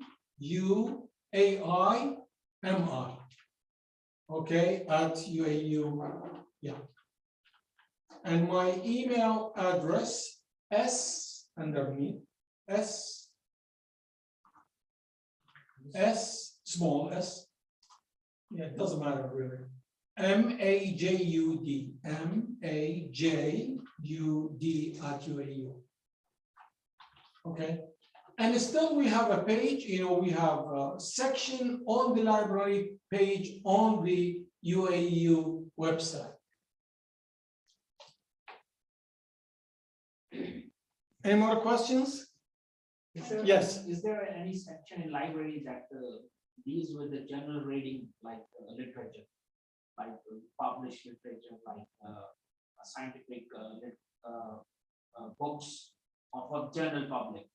Okay, at UAU, yeah. And my email address, S underneath, small s, yeah, it doesn't matter really. MAJUD at UAU. Okay, and still we have a page, we have a section on the library page on the UAU website. Any more questions? Yes. Is there any section in library that deals with the general reading, like literature, like published literature, like scientific books, or for general public,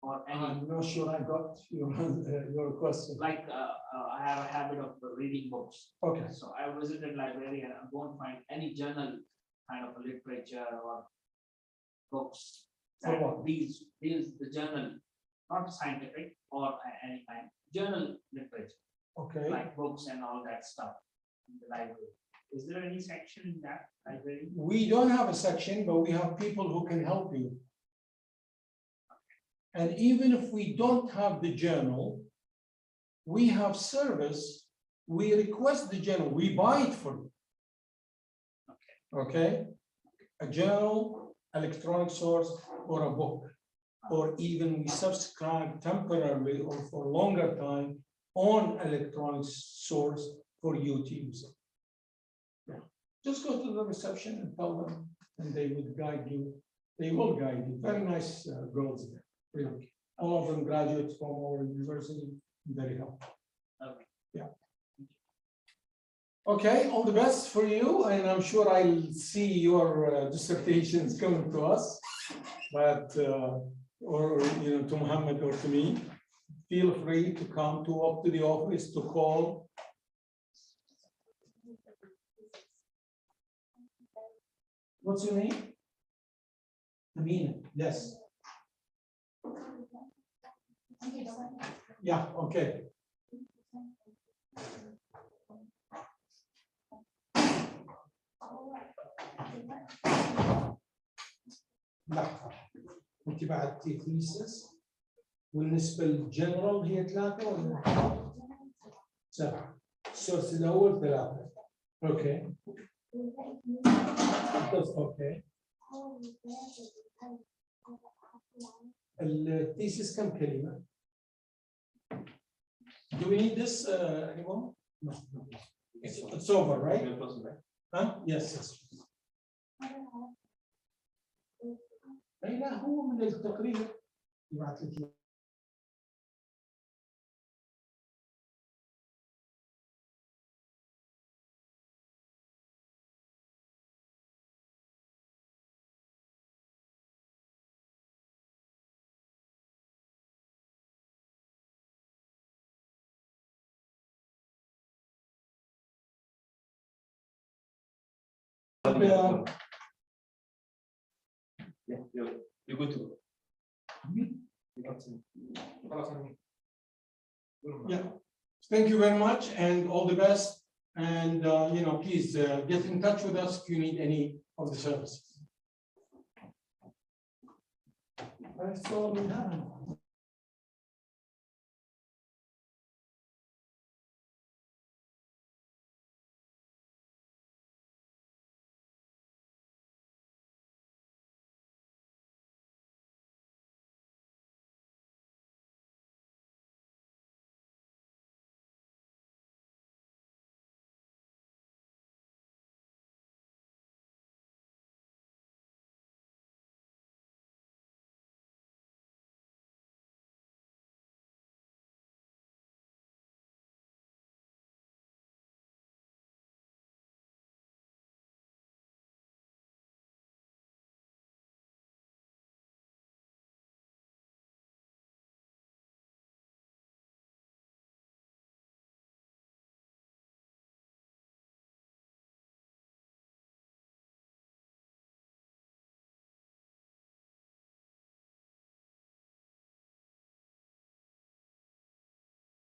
or any? I'm not sure I got your question. Like I have a habit of reading books. Okay. So I visited library and I won't find any journal kind of literature or books. For what? These the journal, not scientific or any kind, journal literature, Okay. like books and all that stuff in the library. Is there any section in that library? We don't have a section, but we have people who can help you. And even if we don't have the journal, we have service, we request the journal, we buy it for you. Okay? A journal, electronic source, or a book, or even we subscribe temporarily or for a longer time on electronic source for you to use it. Yeah. Just go to the reception and tell them, and they will guide you. They will guide you. Very nice girls there. Really. All of them graduates from our university. Very helpful. Okay. Yeah. Okay, all the best for you, and I'm sure I'll see your dissertations coming to us, but or to Muhammad or to me. Feel free to come up to the office to call. What's your name? Amina. Yes. Yeah. Okay. لا انت بعتي ثيسس والنسبه للجنرال هي 3 ولا 7 السورس الاول 3 اوكي اوكي الثيسس كم كلمه؟ Do we need this anymore? No. It's over, right? Huh? Yes, yes. لا هو من التقرير يبعث لك You go to. Yeah, thank you very much and all the best. And please get in touch with us if you need any of the services. That's all we have.